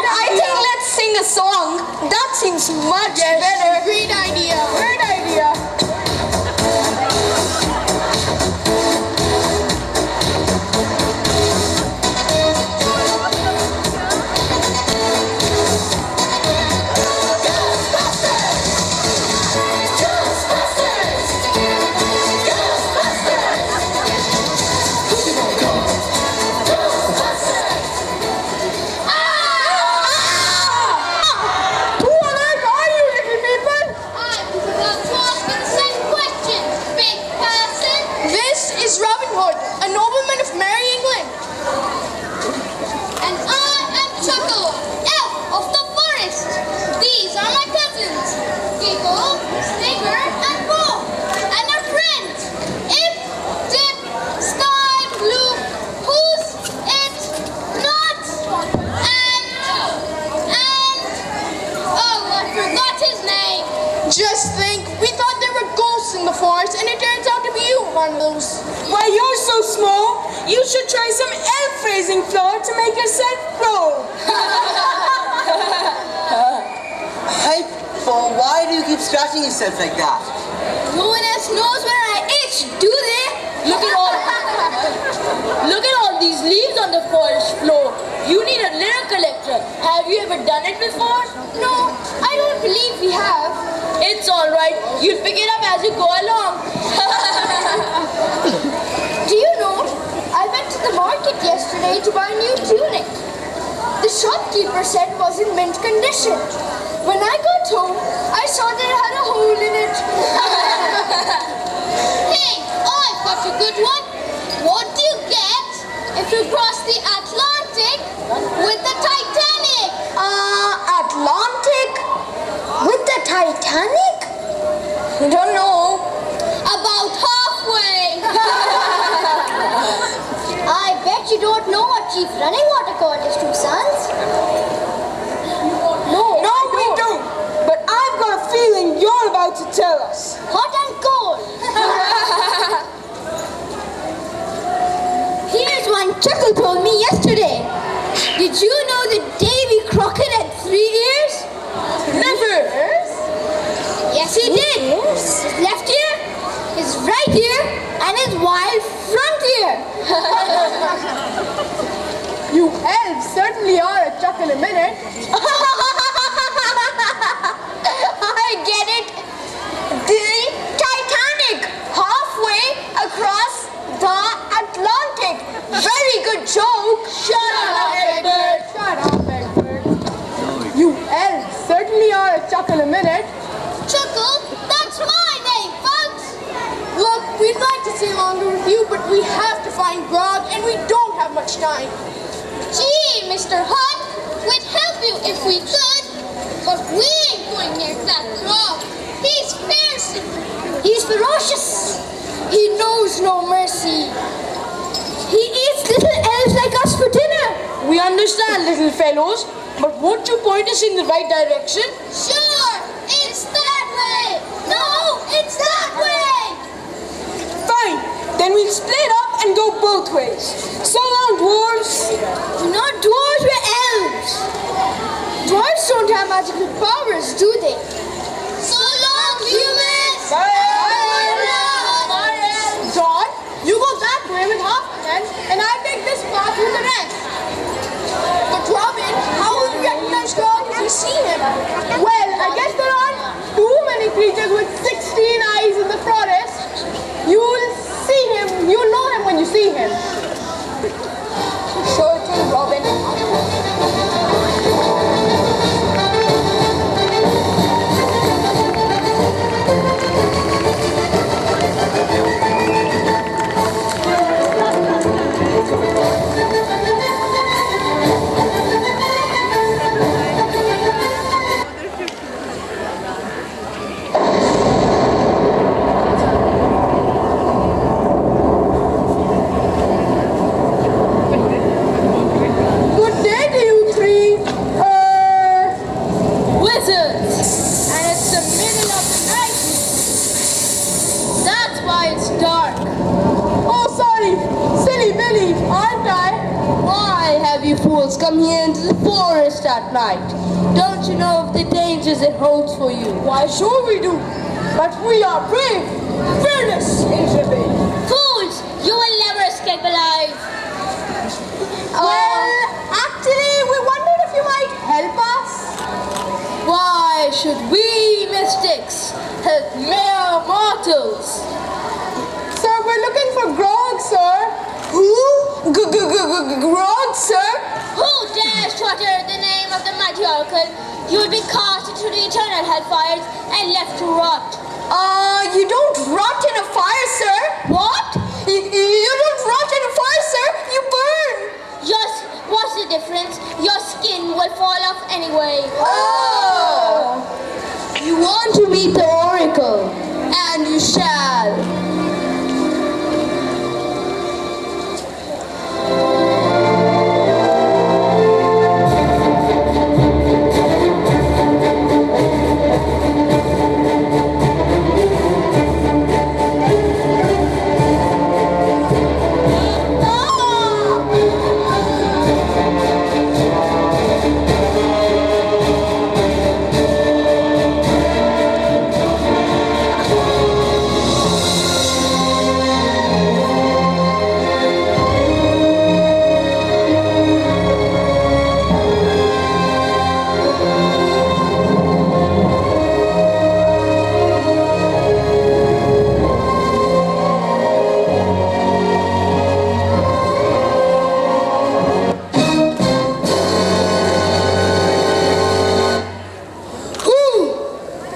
I think let's sing a song. That seems much better. Great idea. Great idea. Who on earth are you, little people? I'm about to ask you the same question, big person. This is Robin Hood, a nobleman of Merry England. And I am Chuckle, elf of the forest. These are my cousins, Giggle, Snigger, and Bo, and our friends, If, Dip, Sky, Blue, Who's It, Not, and oh, I forgot his name. Just think, we thought there were ghosts in the forest, and it turns out to be you, one of those. Why, you're so small. You should try some elf phrasing floor to make yourself grow. Hey, Paul, why do you keep scratching yourself like that? No one else knows where I itch, do they? Look at all these leaves on the forest floor. You need a litter collector. Have you ever done it before? No, I don't believe we have. It's all right. You'll pick it up as you go along. Do you know, I went to the market yesterday to buy a new tunic. The shopkeeper said it was in mint condition. When I got home, I saw that it had a hole in it. Hey, I've got a good one. What do you get if you cross the Atlantic with the Titanic? Atlantic? With the Titanic? I don't know. About halfway. I bet you don't know what Chief Running Water called his two sons. No, we don't. But I've got a feeling you're about to tell us. Hot and cold. Here's one Chuckle told me yesterday. Did you know that Davy Crockett had 3 ears? Never. Yes, he did. His left ear, his right ear, and his wild front ear. You elves certainly are a chuck in a minute. I get it. The Titanic, halfway across the Atlantic. Very good joke. Shut up, Egbert. Shut up, Egbert. You elves certainly are a chuck in a minute. Chuckle, that's my name, folks. Look, we'd like to stay longer with you, but we have to find grog, and we don't have much time. Gee, Mr. Hot, we'd help you if we could, but we ain't going near that frog. He's fierce. He's ferocious. He knows no mercy. He eats little elves like us for dinner. We understand, little fellows, but won't you point us in the right direction? Sure, it's that way. No, it's that way. Fine, then we'll split up and go both ways. So long, dwarves. Not dwarves, we're elves. Dwarves don't have magical powers, do they? So long, humans. John, you go that way with half the men, and I take this path with the rest. you fools come here into the forest at night? Don't you know of the dangers it holds for you? Why, sure we do. But we are brave, fearless, Angel. Fools! You will never escape alive. Well, actually, we wondered if you might help us. Why should we mystics help mere mortals? Sir, we're looking for Grog, sir. Who? Grog, sir? Who dares to utter the name of the mighty oracle? You will be cast into the eternal hellfires and left to rot. You don't rot in a fire, sir. What? You don't rot in a fire, sir. You burn. What's the difference? Your skin will fall off anyway. Oh! You want to meet the oracle, and you shall.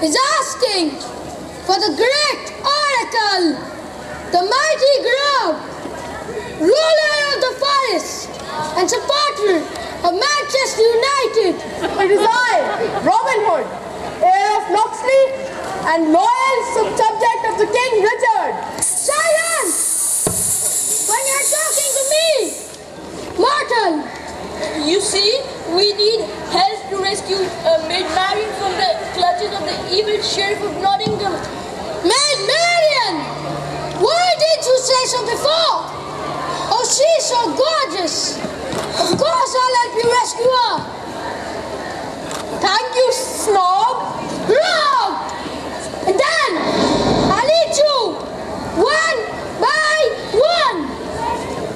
Is asking for the great oracle, the mighty Grog, ruler of the forest and supporter of Manchester United. It is I, Robin Hood, heir of Locksley and loyal subject of the King Richard. Silence! When you're talking to me, mortal. You see, we need help to rescue Maid Marian from the clutches of the evil Sheriff of Nottingham. Maid Marian! Why didn't you say so before? Oh, she's so gorgeous. Of course I'll help you rescue her. Thank you, snob. Grog! And then I'll eat you one by one.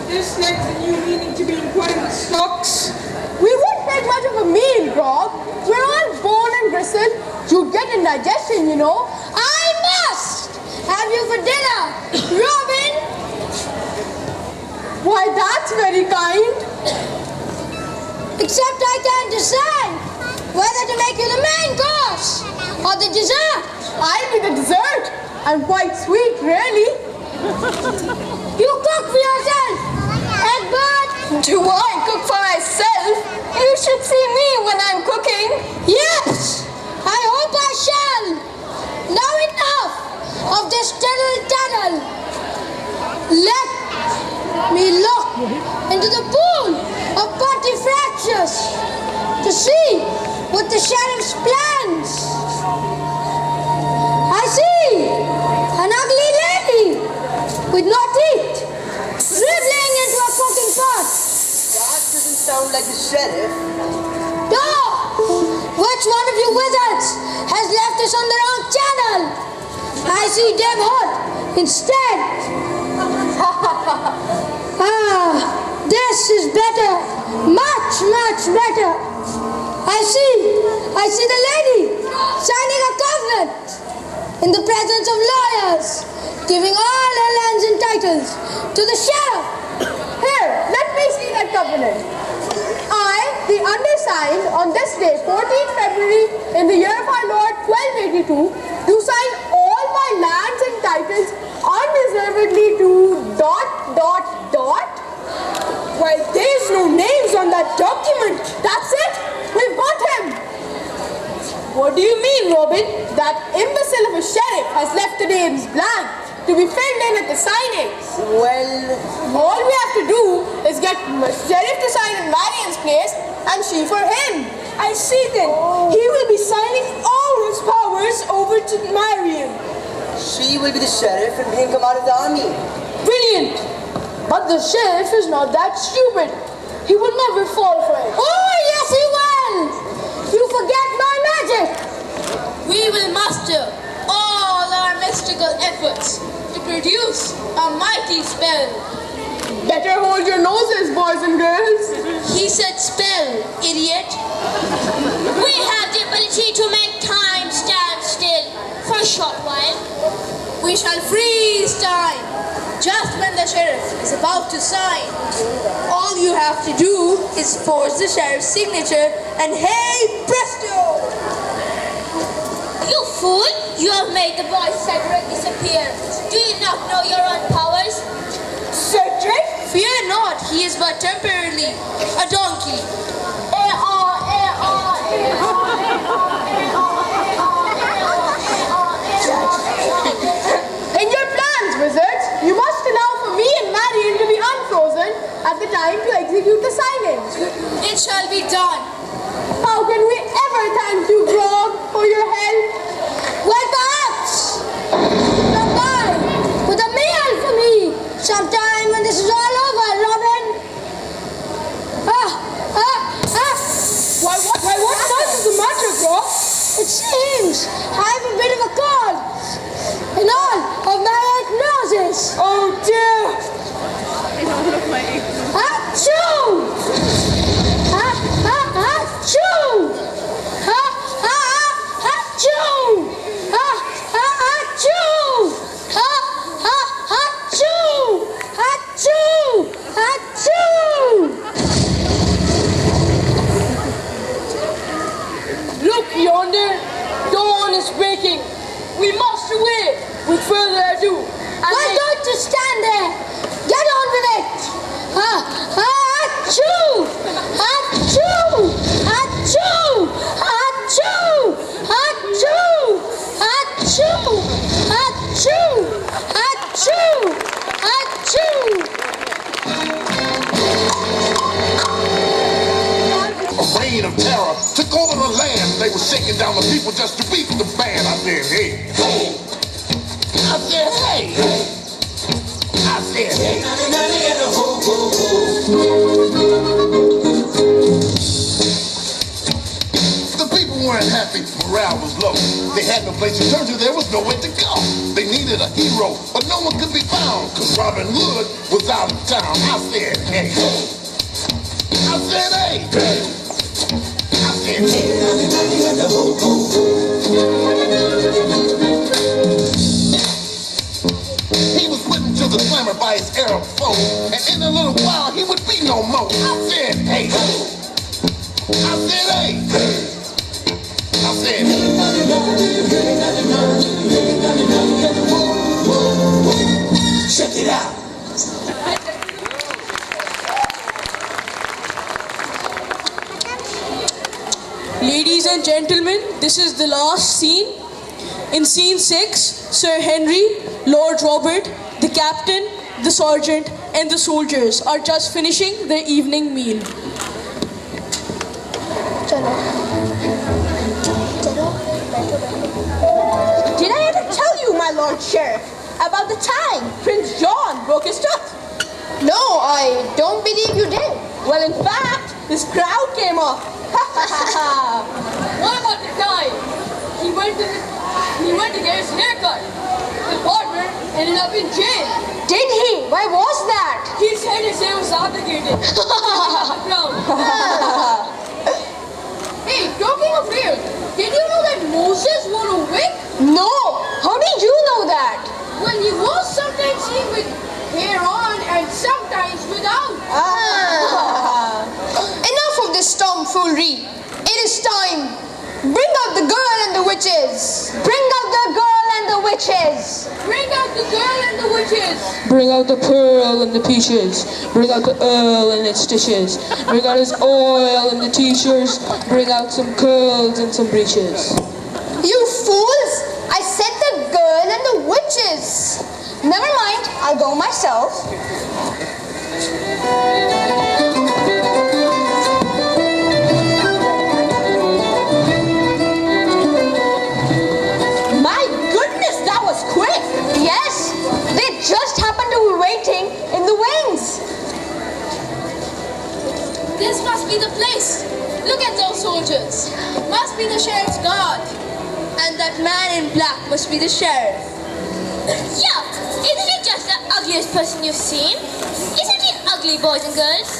This lacks a new meaning to be inquired stocks. We won't make much of a meal, Grog. We're all bone and gristle. You'd get indigestion, you know. I must have you for dinner, Robin. Why, that's very kind. Except I can't decide whether to make you the main course or the dessert. I'll be the dessert. I'm quite sweet, really. You cook for yourself, Egbert. Do I cook for myself? You should see me when I'm cooking. Yes, I hope I shall. Now enough of this tittle-tattle. Let me look into the pool of potty fractures to see what the sheriff's plans. I see an ugly lady with no teeth dribbling into a cooking pot. That doesn't sound like the sheriff. No! Which one of you wizards has left us on the wrong channel? I see Deb Hood instead. This is better. Much, much better. I see the lady signing a covenant in the presence of lawyers, giving all her lands and titles to the sheriff. Here, let me see that covenant. I, the undersigned, on this day, 14th February, in the year of our Lord 1282, do sign all my lands and titles unreservedly to ... Well, there's no names on that document. That's it! We've got him! What do you mean, Robin? That imbecile of a sheriff has left the names blank to be filled in at the signing. Well, All we have to do is get sheriff to sign in Marian's place and she for him. I see then. He will be signing all his powers over to Marian. she will be the sheriff and he'll come out of the army. Brilliant. But the sheriff is not that stupid. He will never fall for it. Oh, yes, he will! You forget my magic! We will master all our mystical efforts to produce a mighty spell. Better hold your noses, boys and girls. He said spell, idiot. We have the ability to make time stand still for a short while. We shall freeze time just when the sheriff is about to sign. All you have to do is forge the sheriff's signature and hey presto! You fool! You have made the boy Cedric disappear. Do you not know your own powers? Cedric? Fear not, he is but temporarily a donkey. In your plans, wizards, you must allow for me and Marion to be unfrozen at the time to execute the signage. It shall be done. How can we ever thank you, Grog, for your help? Well, perhaps stop by with a meal for me sometime when this is all over, Robin. What is the matter, Grog? It seems I have a bit of a cold in all of my 8 noses. Oh dear! Achoo! Achoo! Achoo! Achoo! Achoo! Look yonder, dawn is breaking. We must away. With further ado, Why don't you stand there? Get on with it! Achoo! Achoo! Achoo! Achoo! Achoo! Achoo! Achoo! Achoo! Achoo! A reign of terror took over the land. They were shaking down the people just to beat the band. I said, hey. I said, hey. I said, hey. The people weren't happy. Morale was low. They had no place to turn to. There was nowhere to go. They needed a hero, but no one could be found. Cause Robin Hood was out of town. I said, hey. I said, hey. He was whipping to the clamor by his Arab foe, and in a little while he would be no more. I said, hey. I said, hey. I said, hey. Check it out. Ladies and gentlemen, this is the last scene. In scene 6, Sir Henry, Lord Robert, the captain, the sergeant, and the soldiers are just finishing their evening meal. Did I ever tell you, my Lord Sheriff, about the time Prince John broke his tooth? No, I don't believe you did. Well, in fact, this crowd came off. what about the time he went to get his haircut? The partner ended up in jail. Did he? Why was that? He said his hair was obligated. Hey, talking of hair, did you know that Moses wore a wig? No. How did you know that? Well, he was sometimes seen with hair on and sometimes without. Enough of this tomfoolery. It is time. Bring out the girl and the witches. Bring out the girl and the witches. Bring out the girl and the witches. Bring out the pearl and the peaches. Bring out the earl and its stitches. Bring out his oil and the t-shirts. Bring out some curls and some breeches. You fools! I said the girl and the witches. Never mind, I'll go myself. My goodness, that was quick. Yes, they just happened to be waiting in the wings. must be the sheriff's guard. And that man in black must be the sheriff. Yeah, isn't he just the ugliest person you've seen? Isn't he ugly, boys and girls?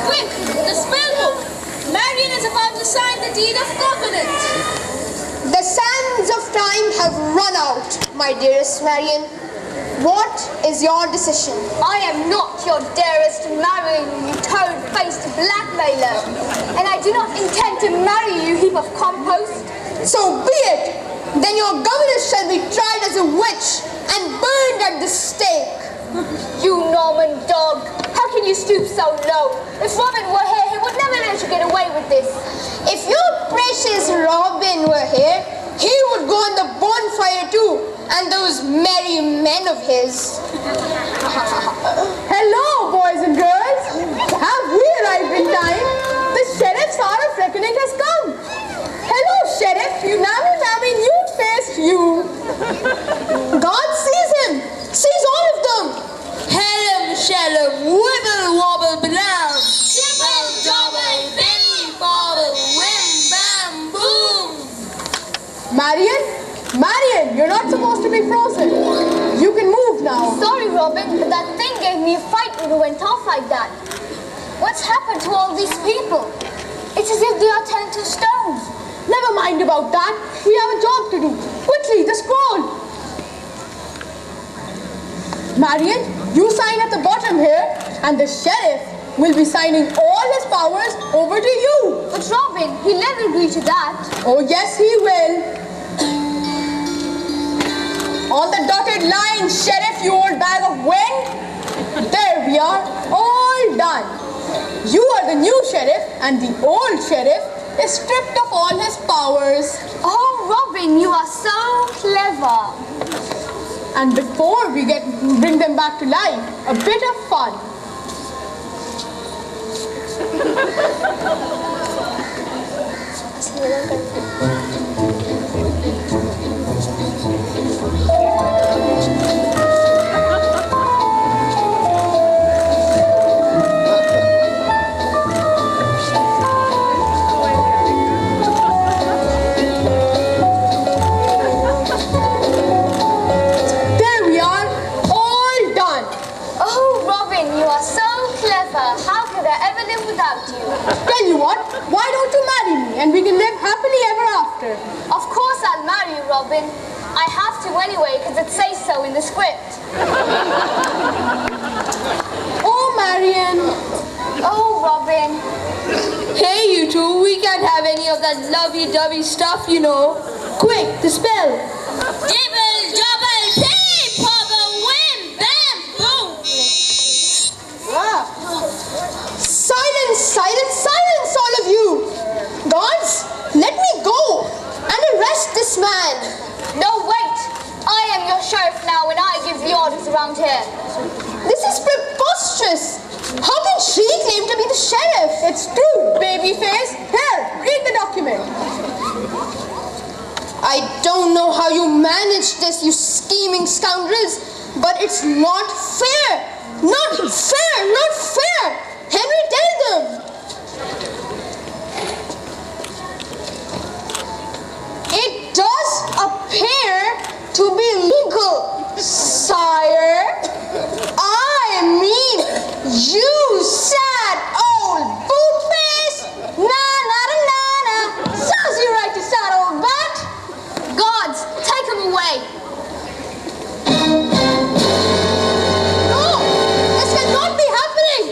Quick, the spell book. Marion is about to sign the deed of covenant. The sands of time have run out, my dearest Marion. What is your decision? I am not your dearest Marion, you toad-faced blackmailer. And I do not intend to marry you, heap of compost. So be it. Then your governess shall be tried as a witch and burned at the stake. You Norman dog, how can you stoop so low? If Robin were here, he would never let you get away with this. If your precious Robin were here, he would go on the bonfire too, and those merry men of his. Hello, boys and girls. Have we arrived in time? The sheriff's hour of reckoning has come. Hello, sheriff. You nammy, nude faced you. God sees him, sees all of them. Hellum, shellum, wibble, wobble, blam. Dibble, double, billy, bobble, whim, bam, boom. Marion, you're not supposed to be frozen. You can move now. Sorry, Robin, but that thing gave me a fright when it went off like that. What's happened to all these people? It's as if they are turned to stone. Never mind about that. We have a job to do. Quickly, the scroll. Marion, you sign at the bottom here, and the sheriff will be signing all his powers over to you. But Robin, he'll never agree to that. Oh, yes, he will. On the dotted line, sheriff, you old bag of wind. There we are, all done. You are the new sheriff, and the old sheriff is stripped of all his powers. Oh, Robin, you are so clever. And before we bring them back to life, a bit of fun. Tell you what, why don't you marry me and we can live happily ever after? Of course I'll marry you, Robin. I have to anyway because it says so in the script. Oh, Marion. Oh, Robin. Hey, you two, we can't have any of that lovey-dovey stuff, you know. Quick, the spell. Dibble, double, pip, pobble, whim, bam, boom. Silence, silence, silence, all of you! Guards, let me go and arrest this man. No, wait. I am your sheriff now and I give the orders around here. This is preposterous. How can she claim to be the sheriff? It's true, babyface. Here, read the document. I don't know how you managed this, you scheming scoundrels, but it's not fair. Not fair, not fair. Henry, tell them. It does appear to be legal, sire. I mean, you sad old boot-face. Na-na-na-na-na. Serves you right, you sad old bat. Guards, take him away. No, this cannot be happening.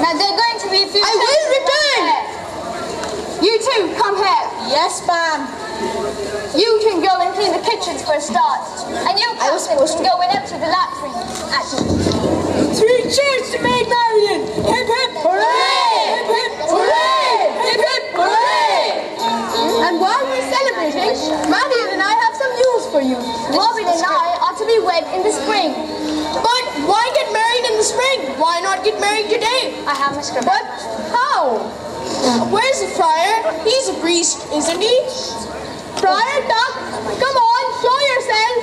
Now they're going to be a few I will return. You two, come here. Yes, ma'am. You can go and clean the kitchens for a start. And you, Captain, can go and empty the latrine. Actually. 3 cheers to Maid Marian! Hip hip hooray! Hip hip hooray! Hip hip hooray! And while we're celebrating, Marion and I have some news for you. Robin and I are to be wed in the spring. But why get married in the spring? Why not get married today? I have my script. But how? Where's the friar? He's a priest, isn't he? Friar Tuck, come on, show yourself.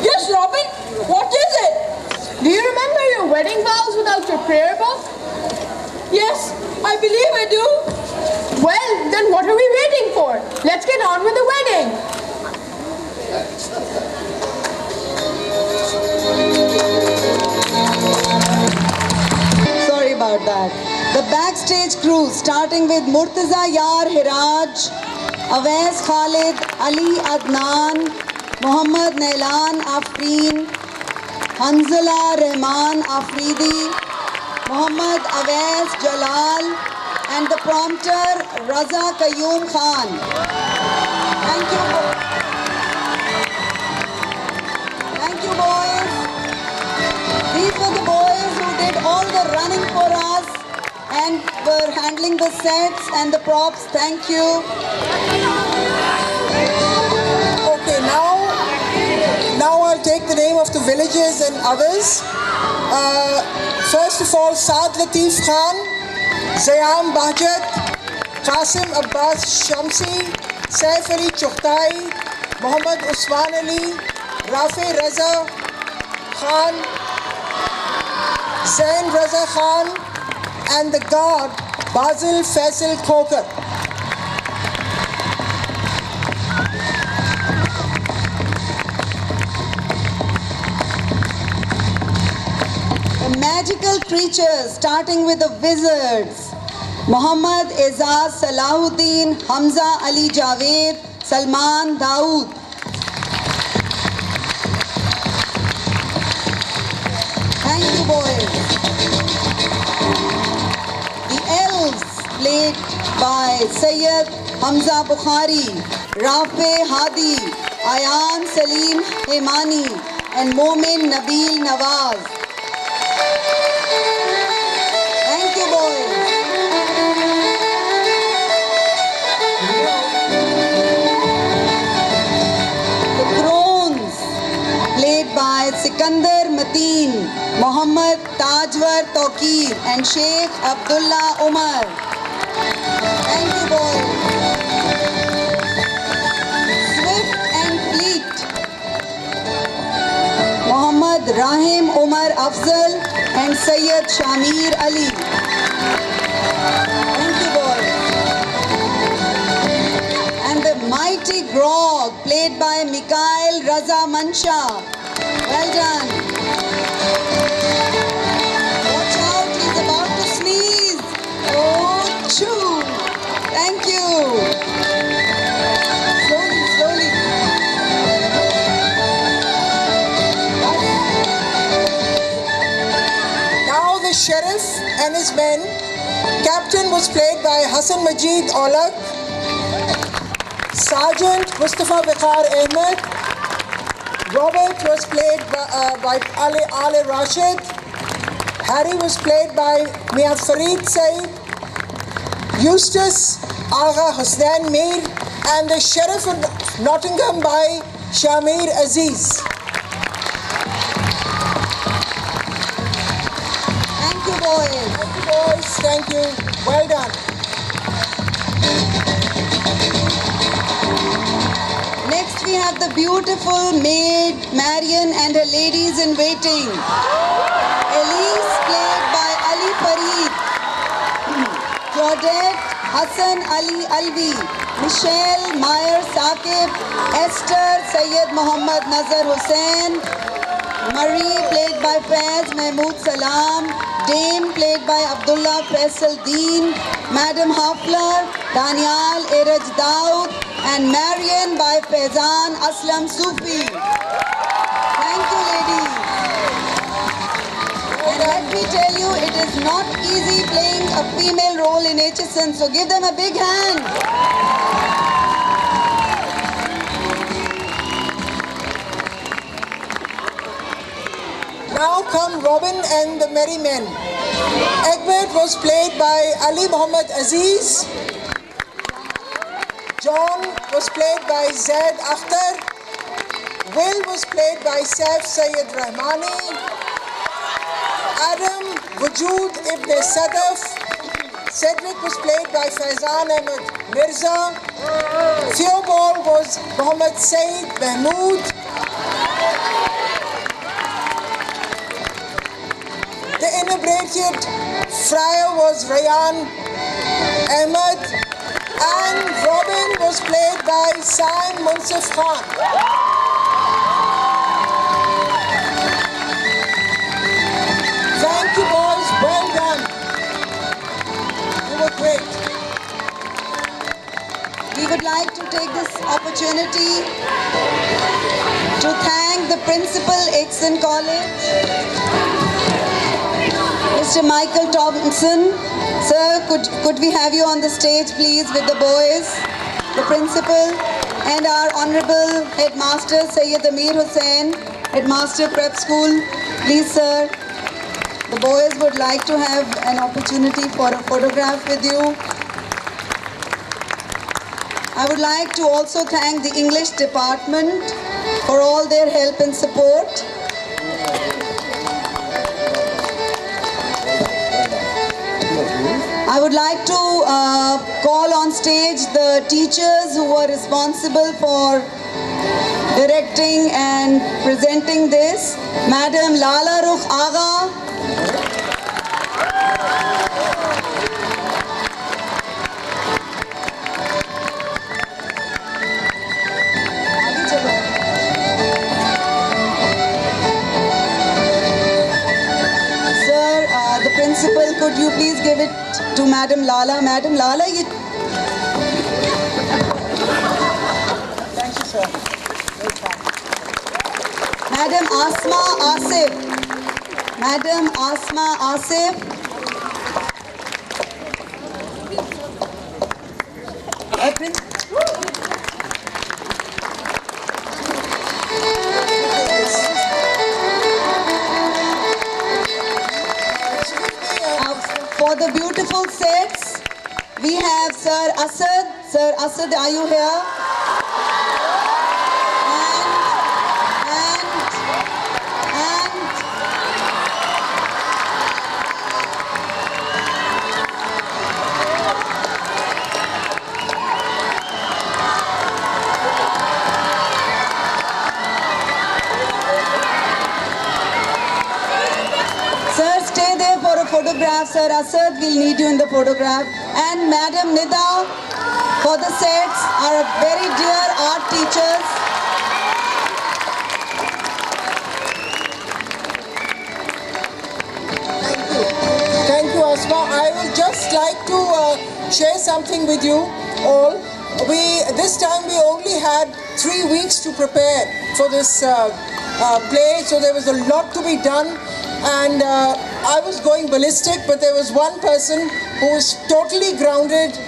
Yes, Robin, house without your prayer book? Yes, I believe I do. Well, then what are we waiting for? Let's get on with the wedding. Sorry about that. The backstage crew, starting with Murtaza Yar Hiraj, Awais Khalid, Ali Adnan, Muhammad Nailan Afreen, Hanzala Rahman Afridi, Muhammad Awais Jalal, and the prompter Raza Qayyum Khan. Thank you. Thank you, boys. These were the boys who did all the running for us and were handling the sets and the props. Thank you. Okay, now I'll take the name of the villages and others. First of all, Saad Latif Khan, Zayam Bahjat, Qasim Abbas Shamsi, Saif Ali Chughtai, Muhammad Usman Ali, Rafi Raza Khan, Zain Raza Khan, and the guard Basil Faisal Khokar. The magical creatures, starting with the wizards. Muhammad Ezaz Salahuddin, Hamza Ali Javed, Salman Dawood. Thank you, boys. The elves, played by Sayyid Hamza Bukhari, Rafe Hadi, Ayan Salim Hemani, and Momin Nabil Nawaz. Thank you, boys. The crones, played by Sikandar Mateen, Muhammad Tajwar Tawqir, and Sheikh Abdullah Umar. Thank you, boys. Swift and Fleet, Muhammad Rahim Umar Afzal and Sayyid Shamir Ali. Thank you, boys. And the mighty Grog, played by Mikhail Raza Mansha. Well done. Watch out, he's about to sneeze. Oh, choo. Thank you. Slowly, slowly. Now the sheriff and his men. Captain was played by Hassan Majid Olak. Sergeant Mustafa Viqar Ahmed. Robert was played by Ali Rashid. Harry was played by Mia Farid Said. Eustace Agha Hussain Mir, and the Sheriff of Nottingham by Shamir Aziz. Thank you, boys. Thank you, boys. Thank you. Well done. Next we have the beautiful maid Marian and her ladies in waiting. Elise, played by Ali Farid. Claudette Hassan Ali Alvi. Michelle Meyer Saqib. Esther Sayyid Muhammad Nazar Hussain. Marie, played by Faiz Mahmood Salam. Dame, played by Abdullah Faisal Deen. Madam Hafler, Daniel Iraj Daud, and Marian by Faizan Aslam Sufi. Thank you, ladies. And let me tell you, it is not easy playing a female role in HSN, so give them a big hand. Now come Robin and the Merry Men. Egbert was played by Ali Muhammad Aziz. John was played by Zaid Akhtar. Will was played by Saif Sayyid Rahmani. Adam Wujud Ibn Sadaf. Cedric was played by Faizan Ahmed Mirza. Theobald was Muhammad Said Mahmood. The decorated friar was Rayan Ahmed, and Robin was played by Saim Munsif Khan. Thank you, boys. Well done. You were great. We would like to take this opportunity to thank the principal, Exon College, Mr. Michael Thompson. Sir, could we have you on the stage, please, with the boys, the principal, and our Honorable Headmaster, Sayyid Amir Hussain, Headmaster Prep School. Please, sir, the boys would like to have an opportunity for a photograph with you. I would like to also thank the English department for all their help and support. I would like to call on stage the teachers who were responsible for directing and presenting this. Madam Lala Rukh Agha, the principal, could you please give it to Madam Lala? Madam Lala, you... Thank you, sir. Madam Asma Asif. Madam Asma Asif. For the beautiful sets, we have Sir Asad. Sir Asad, are you here? Sir, stay there for a photograph. Sir Asad, we'll need you in the photograph. And Madam Nida for the sets, our very dear art teachers. Thank you, Asma. I would just like to share something with you all. This time we only had 3 weeks to prepare for this play, so there was a lot to be done. And I was going ballistic, but there was one person who was totally grounded,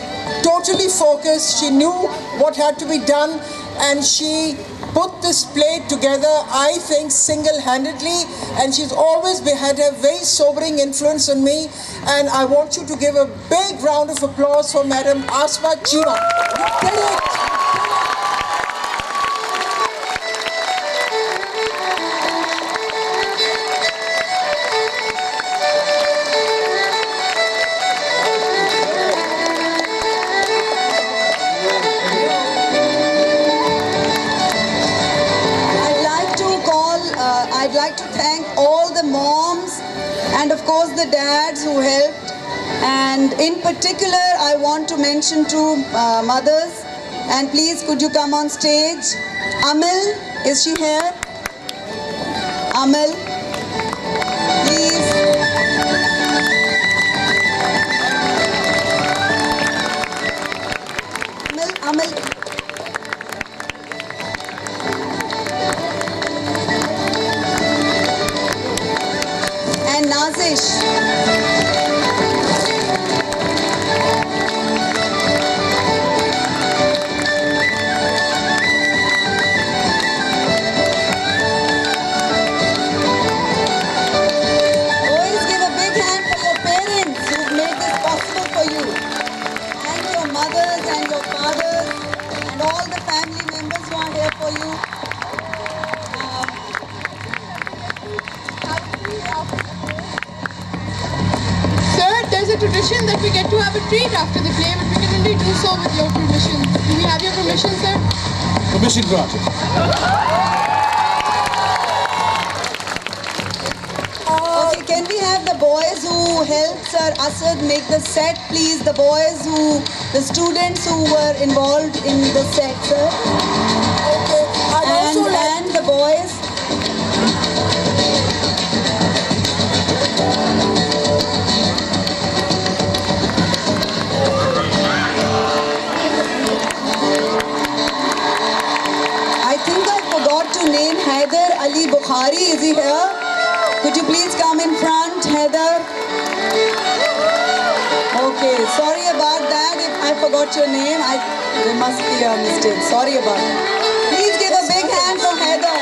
totally focused. She knew what had to be done, and she put this play together, I think, single-handedly, and she's always had a very sobering influence on me. And I want you to give a big round of applause for Madam Asma Chima. You did it! I'd like to thank all the moms and of course the dads who helped, and in particular I want to mention two mothers, and please could you come on stage. Amal, is she here? Amal, please. Amal. And Nazish. Boys, give a big hand for your parents who've made this possible for you. And your mothers and your fathers and all the family members who are here for you. There's a tradition that we get to have a treat after the play, but we can only do so with your permission. Do we have your permission, sir? Permission granted. Okay, can we have the boys who helped Sir Asad make the set, please. The students who were involved in the set, sir. Okay. And the boys. I think I forgot to name Haider Ali Bukhari. Is he here? Could you please come in front, Haider? Okay, sorry about that. If I forgot your name, there must be a mistake. Sorry about it. Please give a big hand for Haider.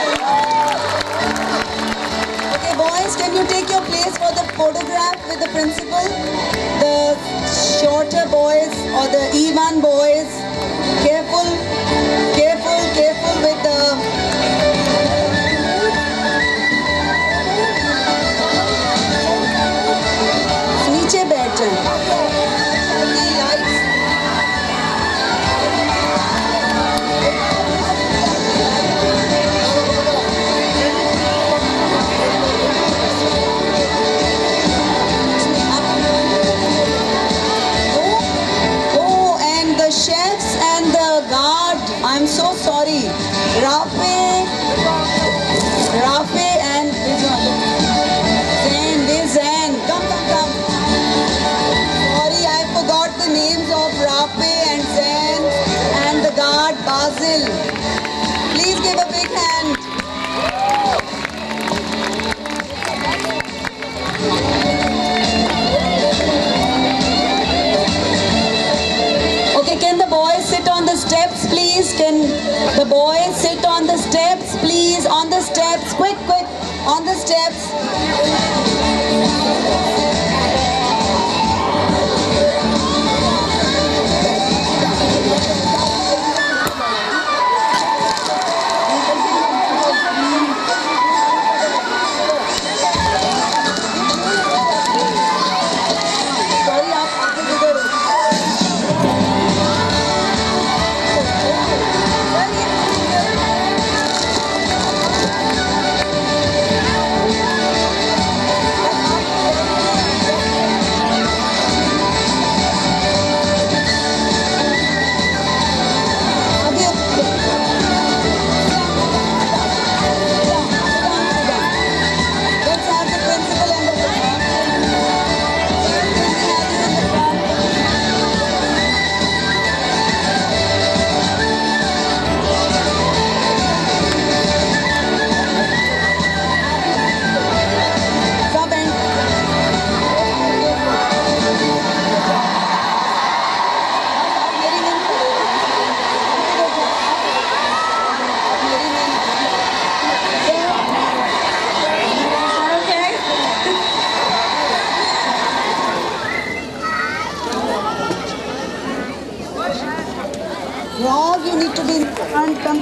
Okay, boys, can you take your place for the photograph with the principal? The shorter boys or the E1 boys. Careful, careful, careful with the... नीचे बैठ जाएं। Lights. Oh, and the chefs and the guard, I'm so sorry. Rafe and Zain. Come. Sorry, I forgot the names of Rafe and Zain and the guard Basil. Please give a big hand. Okay, can the boys sit on the steps, please? Can the boys sit on the steps, please? On the steps, quick, on the steps. Sorry, आप आगे किधर हो? Let's have the principal and the Sub and Rob, you need to be in front. Come.